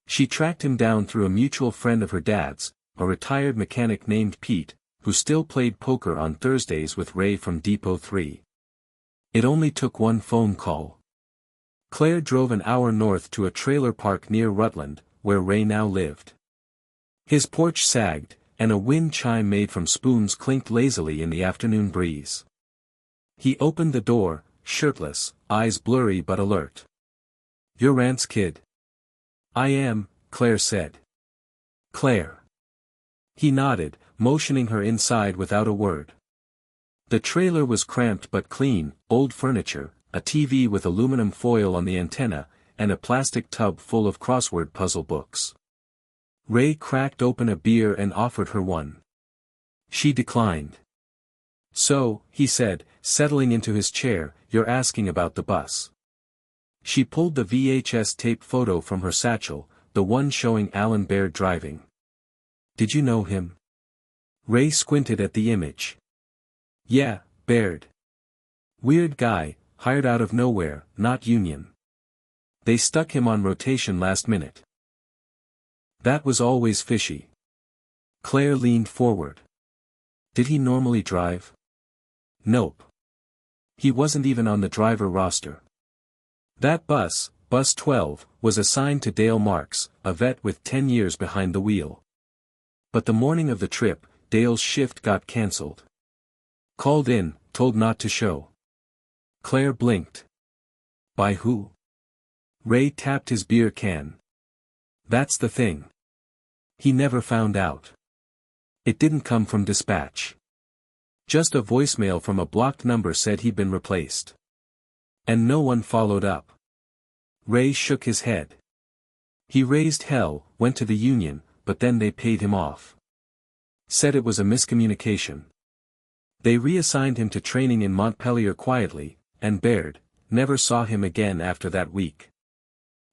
She tracked him down through a mutual friend of her dad's, a retired mechanic named Pete, who still played poker on Thursdays with Ray from Depot 3. It only took one phone call. Claire drove an hour north to a trailer park near Rutland, where Ray now lived. His porch sagged, and a wind chime made from spoons clinked lazily in the afternoon breeze. He opened the door, shirtless, eyes blurry but alert. "You're Rance kid?" "I am," Claire said. "Claire." He nodded, motioning her inside without a word. The trailer was cramped but clean, old furniture, a TV with aluminum foil on the antenna, and a plastic tub full of crossword puzzle books. Ray cracked open a beer and offered her one. She declined. "So," he said, settling into his chair, "you're asking about the bus." She pulled the VHS tape photo from her satchel, the one showing Alan Baird driving. "Did you know him?" Ray squinted at the image. "Yeah, Baird. Weird guy, hired out of nowhere, not union. They stuck him on rotation last minute." "That was always fishy." Claire leaned forward. "Did he normally drive?" "Nope. He wasn't even on the driver roster. That bus, Bus 12, was assigned to Dale Marks, a vet with 10 years behind the wheel. But the morning of the trip, Dale's shift got cancelled. Called in, told not to show." Claire blinked. "By who?" Ray tapped his beer can. "That's the thing. He never found out. It didn't come from dispatch. Just a voicemail from a blocked number said he'd been replaced. And no one followed up." Ray shook his head. "He raised hell, went to the union, but then they paid him off. Said it was a miscommunication. They reassigned him to training in Montpelier quietly, and Baird never saw him again after that week.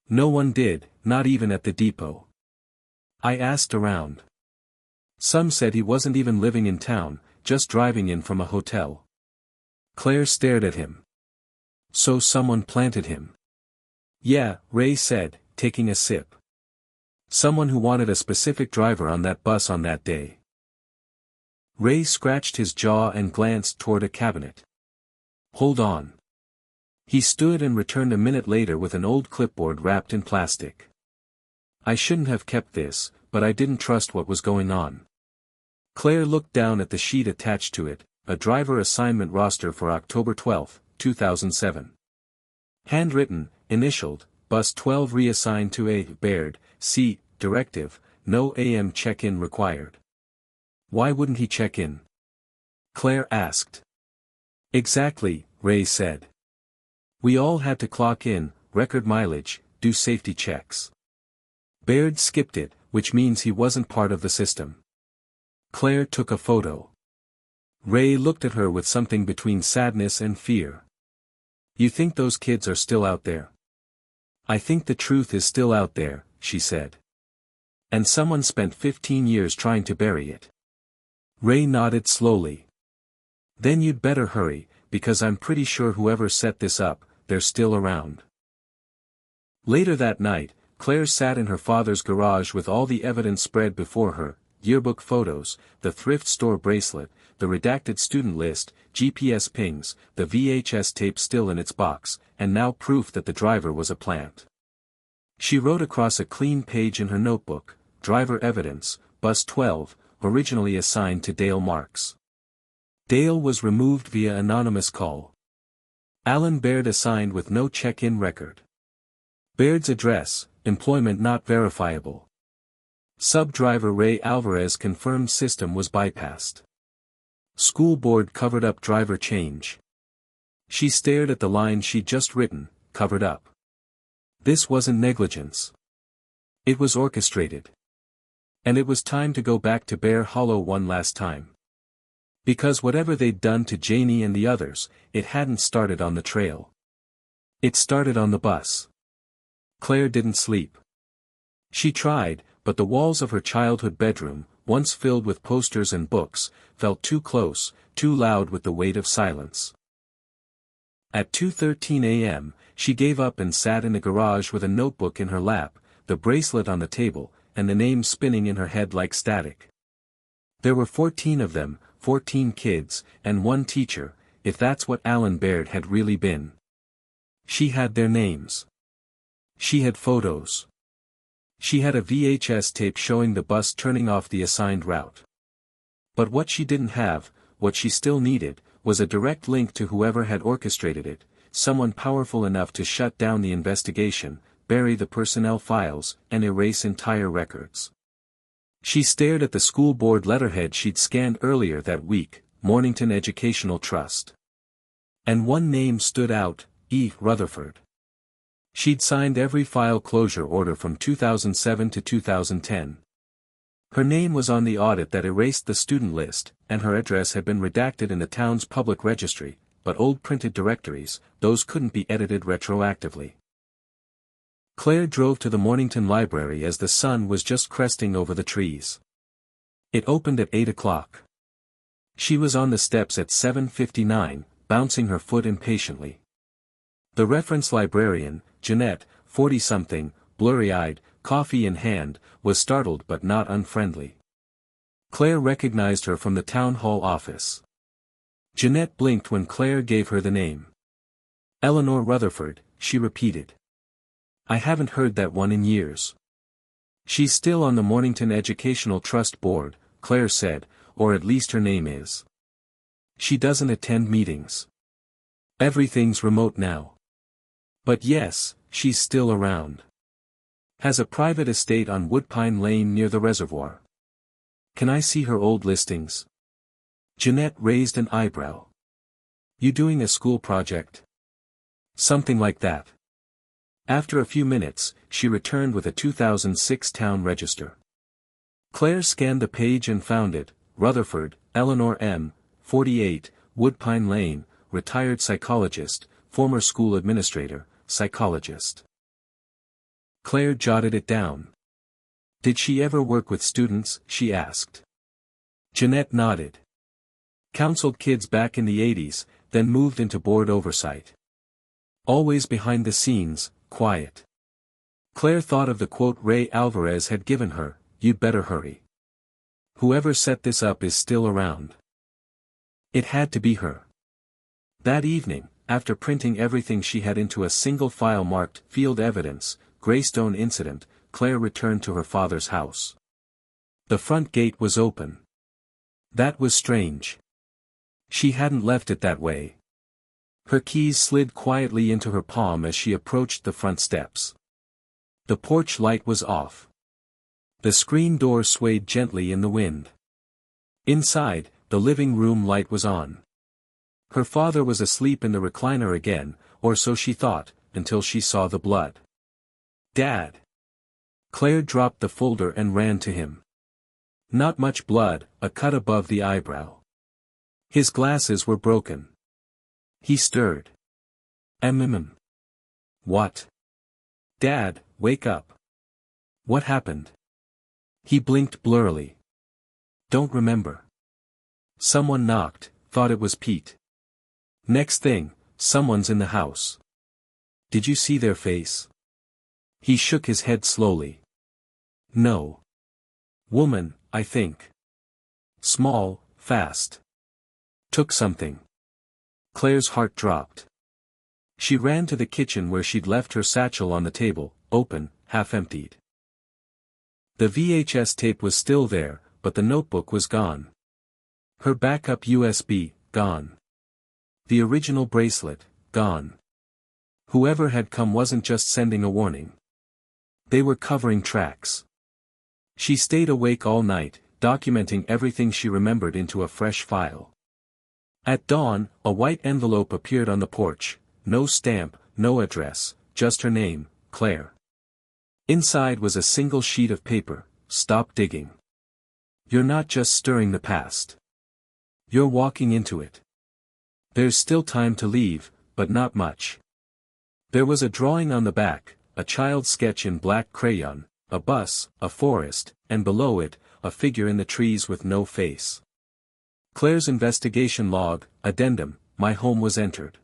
No one did, not even at the depot. I asked around. Some said he wasn't even living in town, just driving in from a hotel." Claire stared at him. "So someone planted him?" "Yeah," Ray said, taking a sip. "Someone who wanted a specific driver on that bus on that day." Ray scratched his jaw and glanced toward a cabinet. "Hold on." He stood and returned a minute later with an old clipboard wrapped in plastic. "I shouldn't have kept this, but I didn't trust what was going on." Claire looked down at the sheet attached to it, a driver assignment roster for October 12, 2007. Handwritten, initialed, Bus 12 reassigned to A. Baird, C. Directive, no AM check-in required. "Why wouldn't he check in?" Claire asked. "Exactly," Ray said. "We all had to clock in, record mileage, do safety checks. Baird skipped it, which means he wasn't part of the system." Claire took a photo. Ray looked at her with something between sadness and fear. "You think those kids are still out there?" "I think the truth is still out there," she said. "And someone spent 15 years trying to bury it." Ray nodded slowly. "Then you'd better hurry, because I'm pretty sure whoever set this up, they're still around." Later that night, Claire sat in her father's garage with all the evidence spread before her: yearbook photos, the thrift store bracelet, the redacted student list, GPS pings, the VHS tape still in its box, and now proof that the driver was a plant. She wrote across a clean page in her notebook: "Driver evidence, Bus 12, originally assigned to Dale Marks. Dale was removed via anonymous call. Alan Baird assigned with no check-in record. Baird's address, employment not verifiable. Sub-driver Ray Alvarez confirmed system was bypassed. School board covered up driver change." She stared at the line she'd just written: "covered up." This wasn't negligence. It was orchestrated. And it was time to go back to Bear Hollow one last time. Because whatever they'd done to Janie and the others, it hadn't started on the trail. It started on the bus. Claire didn't sleep. She tried, but the walls of her childhood bedroom, once filled with posters and books, felt too close, too loud with the weight of silence. At 2:13 a.m., she gave up and sat in the garage with a notebook in her lap, the bracelet on the table, and the names spinning in her head like static. There were 14 of them, 14 kids, and 1 teacher, if that's what Alan Baird had really been. She had their names. She had photos. She had a VHS tape showing the bus turning off the assigned route. But what she didn't have, what she still needed, was a direct link to whoever had orchestrated it, someone powerful enough to shut down the investigation, bury the personnel files, and erase entire records. She stared at the school board letterhead she'd scanned earlier that week, Mornington Educational Trust. And one name stood out, E. Rutherford. She'd signed every file closure order from 2007 to 2010. Her name was on the audit that erased the student list, and her address had been redacted in the town's public registry, but old printed directories, those couldn't be edited retroactively. Claire drove to the Mornington Library as the sun was just cresting over the trees. It opened at 8 o'clock. She was on the steps at 7:59, bouncing her foot impatiently. The reference librarian, Jeanette, 40-something, blurry-eyed, coffee in hand, was startled but not unfriendly. Claire recognized her from the town hall office. Jeanette blinked when Claire gave her the name. Eleanor Rutherford, she repeated. I haven't heard that one in years. She's still on the Mornington Educational Trust Board, Claire said, or at least her name is. She doesn't attend meetings. Everything's remote now. But yes, she's still around. Has a private estate on Woodpine Lane near the reservoir. Can I see her old listings? Jeanette raised an eyebrow. You doing a school project? Something like that. After a few minutes, she returned with a 2006 town register. Claire scanned the page and found it, Rutherford, Eleanor M., 48, Woodpine Lane, retired psychologist, former school administrator, psychologist. Claire jotted it down. Did she ever work with students, she asked. Jeanette nodded. Counseled kids back in the 80s, then moved into board oversight. Always behind the scenes, quiet. Claire thought of the quote Ray Alvarez had given her, "You'd better hurry. Whoever set this up is still around." It had to be her. That evening, after printing everything she had into a single file marked Field Evidence, Greystone Incident, Claire returned to her father's house. The front gate was open. That was strange. She hadn't left it that way. Her keys slid quietly into her palm as she approached the front steps. The porch light was off. The screen door swayed gently in the wind. Inside, the living room light was on. Her father was asleep in the recliner again, or so she thought, until she saw the blood. Dad! Claire dropped the folder and ran to him. Not much blood, a cut above the eyebrow. His glasses were broken. He stirred. What? Dad, wake up. What happened? He blinked blurrily. Don't remember. Someone knocked, thought it was Pete. Next thing, someone's in the house. Did you see their face? He shook his head slowly. No. Woman, I think. Small, fast. Took something. Claire's heart dropped. She ran to the kitchen where she'd left her satchel on the table, open, half-emptied. The VHS tape was still there, but the notebook was gone. Her backup USB, gone. The original bracelet, gone. Whoever had come wasn't just sending a warning. They were covering tracks. She stayed awake all night, documenting everything she remembered into a fresh file. At dawn, a white envelope appeared on the porch, no stamp, no address, just her name, Claire. Inside was a single sheet of paper, "Stop digging. You're not just stirring the past. You're walking into it. There's still time to leave, but not much." There was a drawing on the back, a child's sketch in black crayon, a bus, a forest, and below it, a figure in the trees with no face. Claire's investigation log, addendum, my home was entered.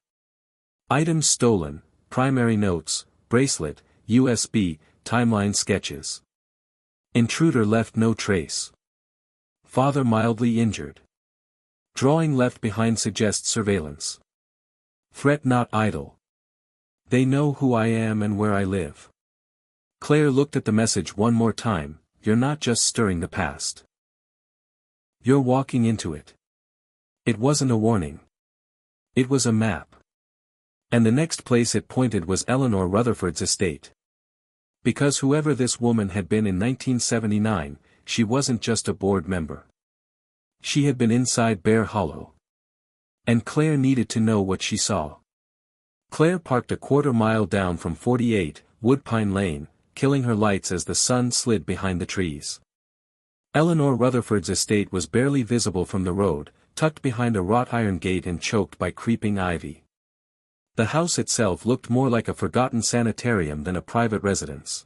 Items stolen, primary notes, bracelet, USB, timeline sketches. Intruder left no trace. Father mildly injured. Drawing left behind suggests surveillance. Threat not idle. They know who I am and where I live. Claire looked at the message one more time. You're not just stirring the past. You're walking into it. It wasn't a warning. It was a map. And the next place it pointed was Eleanor Rutherford's estate. Because whoever this woman had been in 1979, she wasn't just a board member. She had been inside Bear Hollow. And Claire needed to know what she saw. Claire parked a quarter-mile down from 48, Woodpine Lane, killing her lights as the sun slid behind the trees. Eleanor Rutherford's estate was barely visible from the road, tucked behind a wrought iron gate and choked by creeping ivy. The house itself looked more like a forgotten sanitarium than a private residence.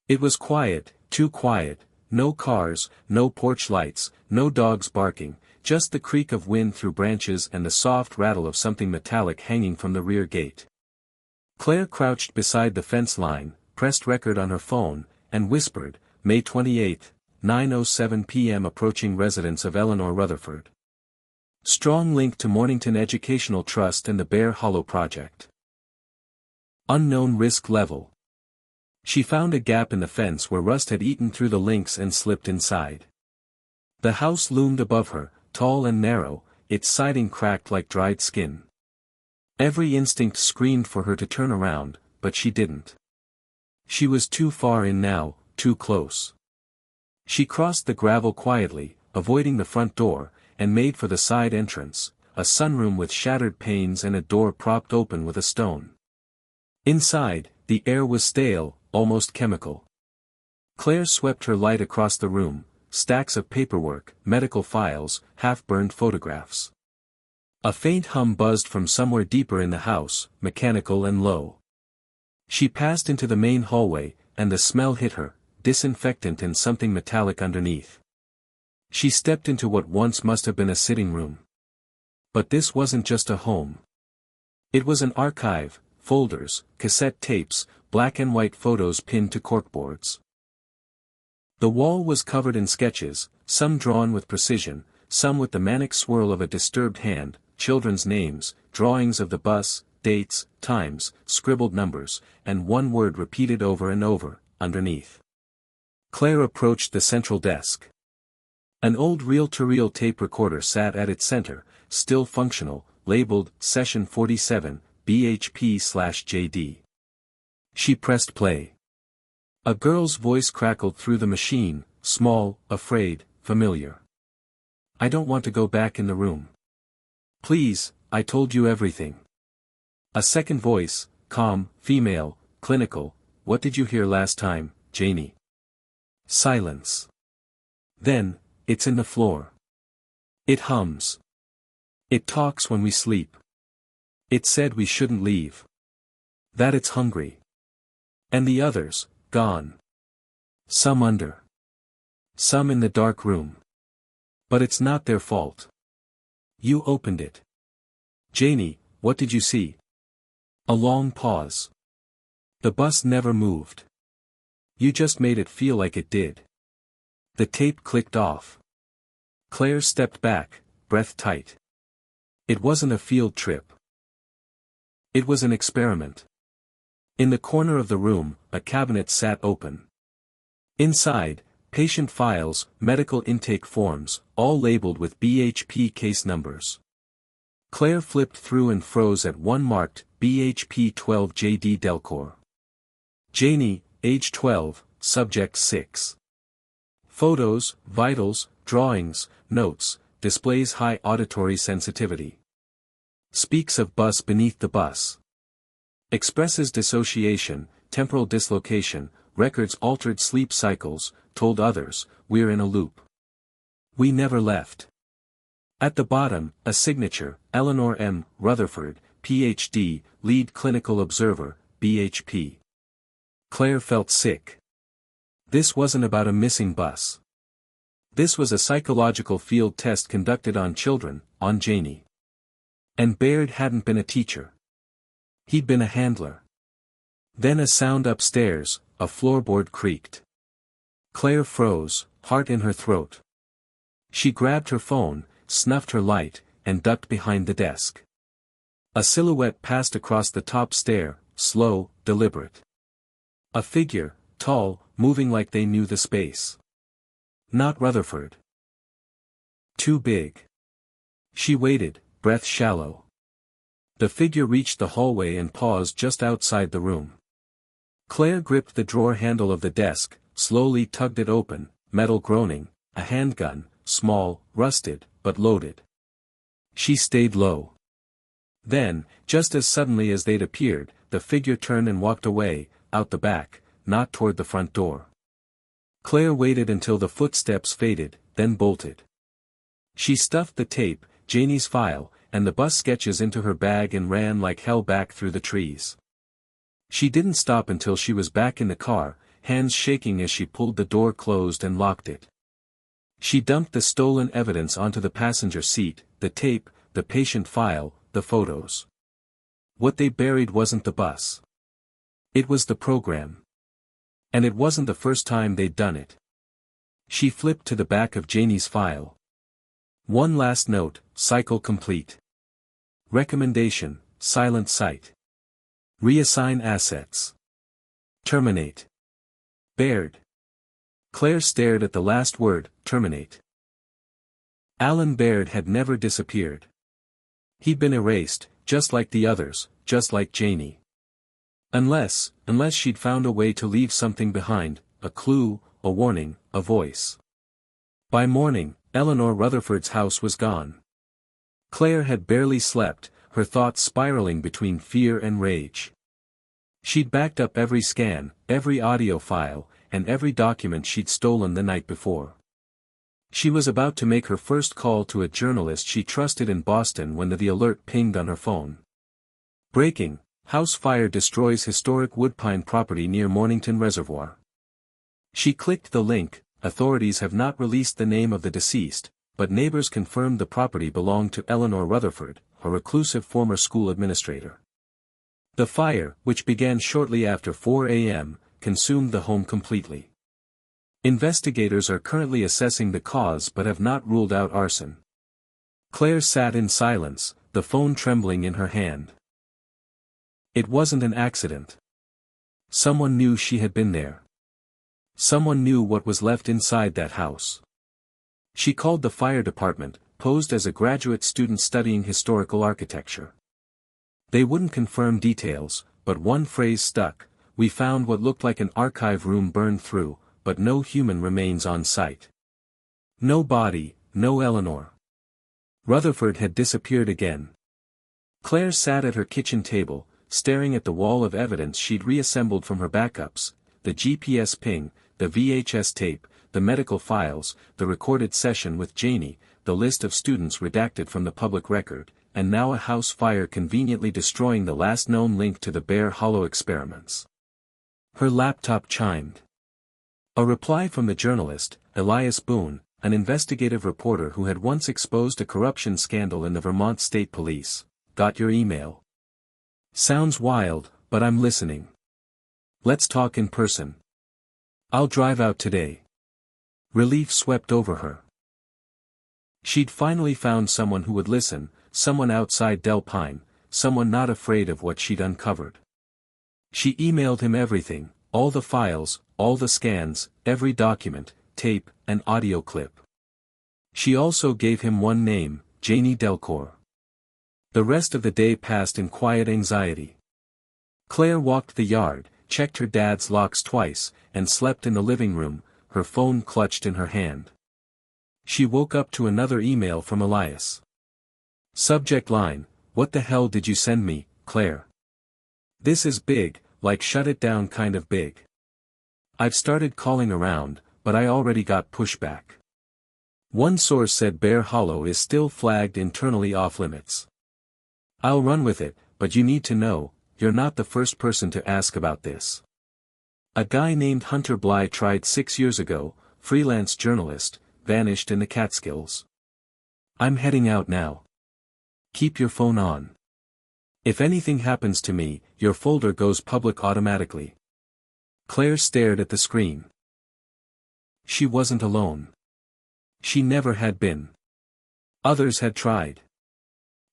It was quiet, too quiet, no cars, no porch lights, no dogs barking, just the creak of wind through branches and the soft rattle of something metallic hanging from the rear gate. Claire crouched beside the fence line, pressed record on her phone, and whispered, May 28, 9:07 p.m. Approaching residence of Eleanor Rutherford. Strong link to Mornington Educational Trust and the Bear Hollow Project. Unknown risk level. She found a gap in the fence where rust had eaten through the links and slipped inside. The house loomed above her, tall and narrow, its siding cracked like dried skin. Every instinct screamed for her to turn around, but she didn't. She was too far in now, too close. She crossed the gravel quietly, avoiding the front door, and made for the side entrance, a sunroom with shattered panes and a door propped open with a stone. Inside, the air was stale, almost chemical. Claire swept her light across the room, stacks of paperwork, medical files, half-burned photographs. A faint hum buzzed from somewhere deeper in the house, mechanical and low. She passed into the main hallway, and the smell hit her, disinfectant and something metallic underneath. She stepped into what once must have been a sitting room. But this wasn't just a home. It was an archive, folders, cassette tapes, black and white photos pinned to corkboards. The wall was covered in sketches, some drawn with precision, some with the manic swirl of a disturbed hand, children's names, drawings of the bus, dates, times, scribbled numbers, and one word repeated over and over, underneath. Claire approached the central desk. An old reel-to-reel tape recorder sat at its center, still functional, labeled Session 47, BHP/JD. She pressed play. A girl's voice crackled through the machine, small, afraid, familiar. I don't want to go back in the room. Please, I told you everything. A second voice, calm, female, clinical, what did you hear last time, Janie? Silence. Then, it's in the floor. It hums. It talks when we sleep. It said we shouldn't leave. That it's hungry. And the others, gone. Some under. Some in the dark room. But it's not their fault. You opened it. Janie, what did you see? A long pause. The bus never moved. You just made it feel like it did. The tape clicked off. Claire stepped back, breath tight. It wasn't a field trip. It was an experiment. In the corner of the room, a cabinet sat open. Inside, patient files, medical intake forms, all labeled with BHP case numbers. Claire flipped through and froze at one marked, BHP 12 JD Delcor. Janie, age 12, subject 6. Photos, vitals, drawings, notes, displays high auditory sensitivity. Speaks of bus beneath the bus. Expresses dissociation, temporal dislocation, records altered sleep cycles, told others, we're in a loop. We never left. At the bottom, a signature, Eleanor M. Rutherford, Ph.D., Lead Clinical Observer, BHP. Claire felt sick. This wasn't about a missing bus. This was a psychological field test conducted on children, on Janie. And Baird hadn't been a teacher. He'd been a handler. Then a sound upstairs, a floorboard creaked. Claire froze, heart in her throat. She grabbed her phone, snuffed her light, and ducked behind the desk. A silhouette passed across the top stair, slow, deliberate. A figure, tall, moving like they knew the space. Not Rutherford. Too big. She waited, breath shallow. The figure reached the hallway and paused just outside the room. Claire gripped the drawer handle of the desk, slowly tugged it open, metal groaning, a handgun, small, rusted, but loaded. She stayed low. Then, just as suddenly as they'd appeared, the figure turned and walked away, out the back, not toward the front door. Claire waited until the footsteps faded, then bolted. She stuffed the tape, Janie's file, and the bus sketches into her bag and ran like hell back through the trees. She didn't stop until she was back in the car, hands shaking as she pulled the door closed and locked it. She dumped the stolen evidence onto the passenger seat, the tape, the patient file, the photos. What they buried wasn't the bus. It was the program. And it wasn't the first time they'd done it. She flipped to the back of Janie's file. One last note, cycle complete. Recommendation, silent site. Reassign assets. Terminate. Baird. Claire stared at the last word, terminate. Alan Baird had never disappeared. He'd been erased, just like the others, just like Janie. Unless she'd found a way to leave something behind, a clue, a warning, a voice. By morning, Eleanor Rutherford's house was gone. Claire had barely slept, her thoughts spiraling between fear and rage. She'd backed up every scan, every audio file, and every document she'd stolen the night before. She was about to make her first call to a journalist she trusted in Boston when the alert pinged on her phone. Breaking: house fire destroys historic woodpine property near Mornington Reservoir. She clicked the link. Authorities have not released the name of the deceased, but neighbors confirmed the property belonged to Eleanor Rutherford, a reclusive former school administrator. The fire, which began shortly after 4 a.m., consumed the home completely. Investigators are currently assessing the cause but have not ruled out arson. Claire sat in silence, the phone trembling in her hand. It wasn't an accident. Someone knew she had been there. Someone knew what was left inside that house. She called the fire department, posed as a graduate student studying historical architecture. They wouldn't confirm details, but one phrase stuck: "We found what looked like an archive room burned through, but no human remains on site. No body, no Eleanor. Rutherford had disappeared again." Claire sat at her kitchen table, staring at the wall of evidence she'd reassembled from her backups: the GPS ping, the VHS tape, the medical files, the recorded session with Janie, the list of students redacted from the public record, and now a house fire conveniently destroying the last known link to the Bear Hollow experiments. Her laptop chimed. A reply from the journalist, Elias Boone, an investigative reporter who had once exposed a corruption scandal in the Vermont State Police. "Got your email. Sounds wild, but I'm listening. Let's talk in person. I'll drive out today." Relief swept over her. She'd finally found someone who would listen, someone outside Del Pine, someone not afraid of what she'd uncovered. She emailed him everything, all the files, all the scans, every document, tape, and audio clip. She also gave him one name, Janie Delcourt. The rest of the day passed in quiet anxiety. Claire walked the yard, checked her dad's locks twice, and slept in the living room, her phone clutched in her hand. She woke up to another email from Elias. Subject line: "What the hell did you send me, Claire? This is big, like shut it down kind of big. I've started calling around, but I already got pushback. One source said Bear Hollow is still flagged internally off limits. I'll run with it, but you need to know, you're not the first person to ask about this. A guy named Hunter Bly tried 6 years ago, freelance journalist, vanished in the Catskills. I'm heading out now. Keep your phone on. If anything happens to me, your folder goes public automatically." Claire stared at the screen. She wasn't alone. She never had been. Others had tried.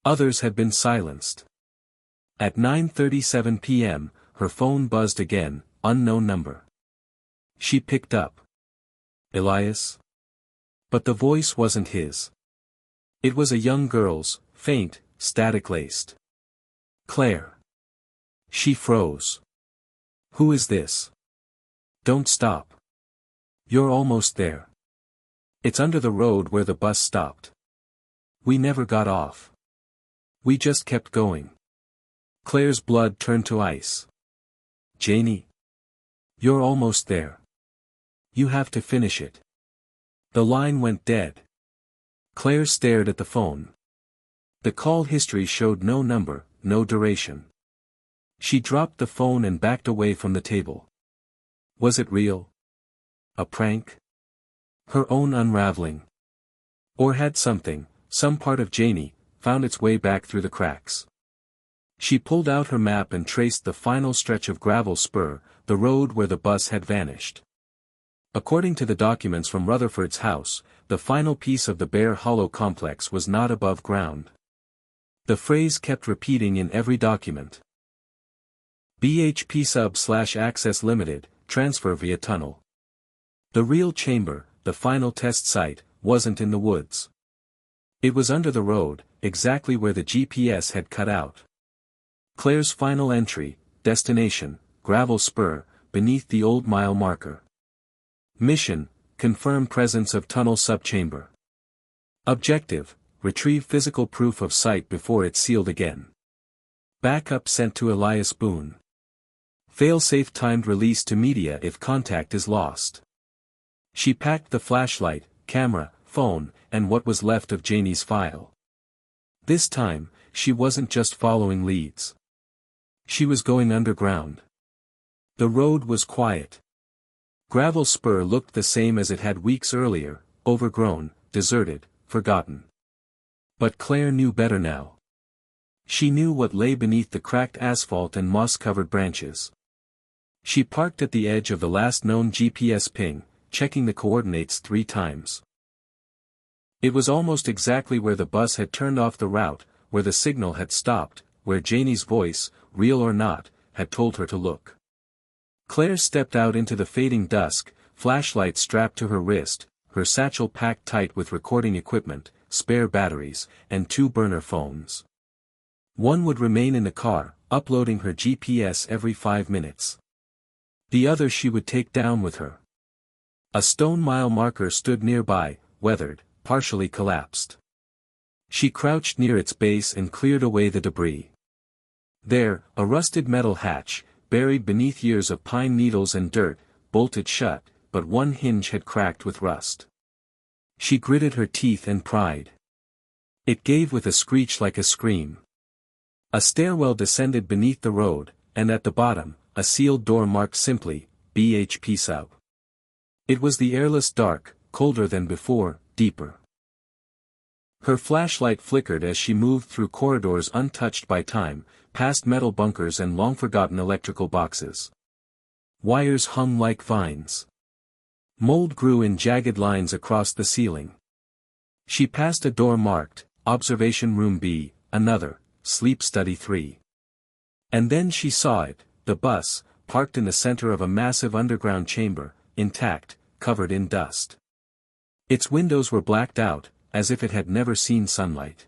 Others had been silenced. At 9:37 p.m., her phone buzzed again, unknown number. She picked up. Elias? But the voice wasn't his. It was a young girl's, faint, static-laced. Claire. She froze. Who is this? Don't stop. You're almost there. It's under the road where the bus stopped. We never got off. We just kept going. Claire's blood turned to ice. Janie. You're almost there. You have to finish it. The line went dead. Claire stared at the phone. The call history showed no number, no duration. She dropped the phone and backed away from the table. Was it real? A prank? Her own unraveling? Or had something, some part of Janie, found its way back through the cracks? She pulled out her map and traced the final stretch of gravel spur, the road where the bus had vanished. According to the documents from Rutherford's house, the final piece of the Bear Hollow complex was not above ground. The phrase kept repeating in every document. BHP sub/access limited, transfer via tunnel. The real chamber, the final test site, wasn't in the woods. It was under the road, exactly where the GPS had cut out. Claire's final entry, destination, gravel spur, beneath the old mile marker. Mission, confirm presence of tunnel subchamber. Objective, retrieve physical proof of site before it's sealed again. Backup sent to Elias Boone. Failsafe timed release to media if contact is lost. She packed the flashlight, camera, phone, and what was left of Janie's file. This time, she wasn't just following leads. She was going underground. The road was quiet. Gravel spur looked the same as it had weeks earlier, overgrown, deserted, forgotten. But Claire knew better now. She knew what lay beneath the cracked asphalt and moss-covered branches. She parked at the edge of the last known GPS ping, checking the coordinates 3 times. It was almost exactly where the bus had turned off the route, where the signal had stopped, where Janie's voice, real or not, had told her to look. Claire stepped out into the fading dusk, flashlight strapped to her wrist, her satchel packed tight with recording equipment, spare batteries, and 2 burner phones. One would remain in the car, uploading her GPS every 5 minutes. The other she would take down with her. A stone mile marker stood nearby, weathered, partially collapsed. She crouched near its base and cleared away the debris. There, a rusted metal hatch, buried beneath years of pine needles and dirt, bolted shut, but one hinge had cracked with rust. She gritted her teeth and pried. It gave with a screech like a scream. A stairwell descended beneath the road, and at the bottom, a sealed door marked simply, BHP Sub. It was the airless dark, colder than before, deeper. Her flashlight flickered as she moved through corridors untouched by time, past metal bunkers and long-forgotten electrical boxes. Wires hung like vines. Mold grew in jagged lines across the ceiling. She passed a door marked, Observation Room B, another, Sleep Study 3. And then she saw it, the bus, parked in the center of a massive underground chamber, intact, covered in dust. Its windows were blacked out, as if it had never seen sunlight.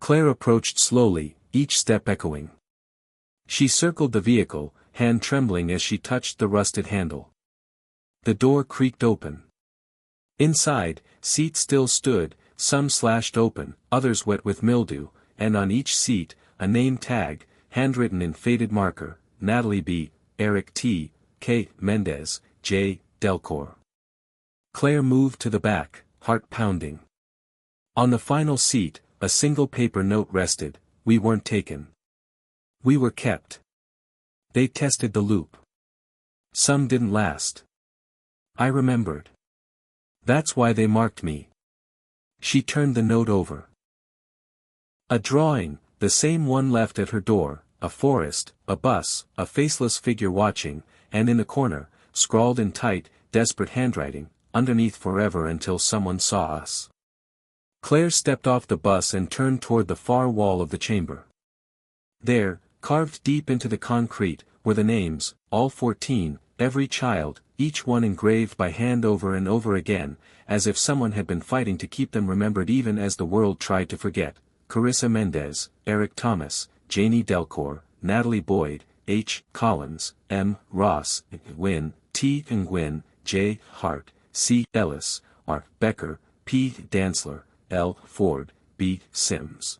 Claire approached slowly, each step echoing. She circled the vehicle, hand trembling as she touched the rusted handle. The door creaked open. Inside, seats still stood, some slashed open, others wet with mildew, and on each seat, a name tag, handwritten in faded marker, Natalie B., Eric T., K. Mendez, J. Delcourt. Claire moved to the back, heart pounding. On the final seat, a single paper note rested, "We weren't taken. We were kept. They tested the loop. Some didn't last. I remembered. That's why they marked me." She turned the note over. A drawing, the same one left at her door, a forest, a bus, a faceless figure watching, and in the corner, scrawled in tight, desperate handwriting, underneath "Forever until someone saw us." Claire stepped off the bus and turned toward the far wall of the chamber. There, carved deep into the concrete, were the names, all 14, every child, each one engraved by hand over and over again, as if someone had been fighting to keep them remembered even as the world tried to forget: Carissa Mendez, Eric Thomas, Janie Delcourt, Natalie Boyd, H. Collins, M. Ross, Nguyen, T. Nguyen, J. Hart, C. Ellis, R. Becker, P. Dantzler, L. Ford, B. Sims.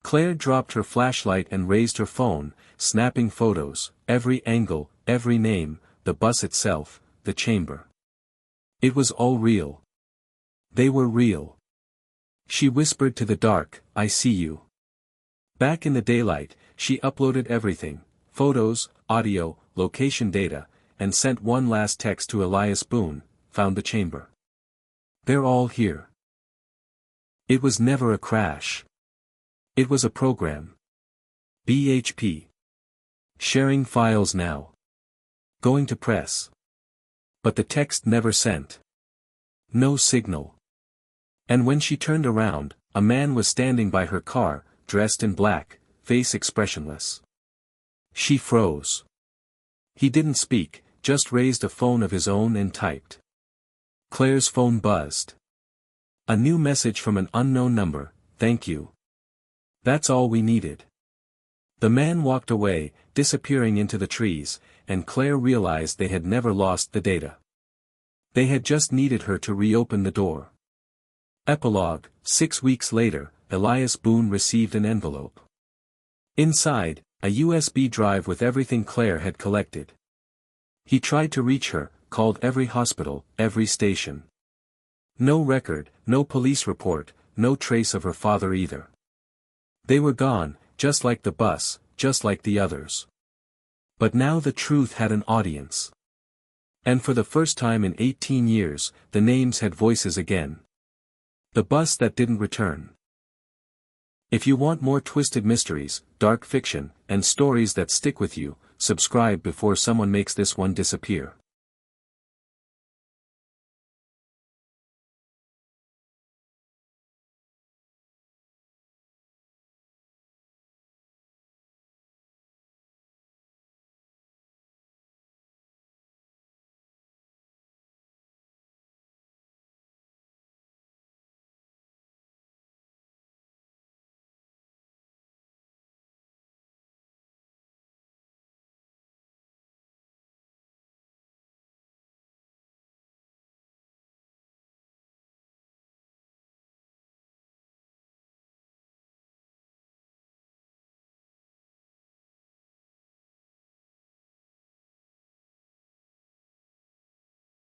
Claire dropped her flashlight and raised her phone, snapping photos, every angle, every name, the bus itself, the chamber. It was all real. They were real. She whispered to the dark, "I see you." Back in the daylight, she uploaded everything, photos, audio, location data, and sent one last text to Elias Boone, "Found the chamber. They're all here." It was never a crash. It was a program. BHP. Sharing files now. Going to press. But the text never sent. No signal. And when she turned around, a man was standing by her car, dressed in black, face expressionless. She froze. He didn't speak, just raised a phone of his own and typed. Claire's phone buzzed. A new message from an unknown number: "Thank you. That's all we needed." The man walked away, disappearing into the trees, and Claire realized they had never lost the data. They had just needed her to reopen the door. Epilogue: 6 weeks later, Elias Boone received an envelope. Inside, a USB drive with everything Claire had collected. He tried to reach her, called every hospital, every station. No record, no police report, no trace of her father either. They were gone, just like the bus, just like the others. But now the truth had an audience. And for the first time in 18 years, the names had voices again. The bus that didn't return. If you want more twisted mysteries, dark fiction, and stories that stick with you, subscribe before someone makes this one disappear.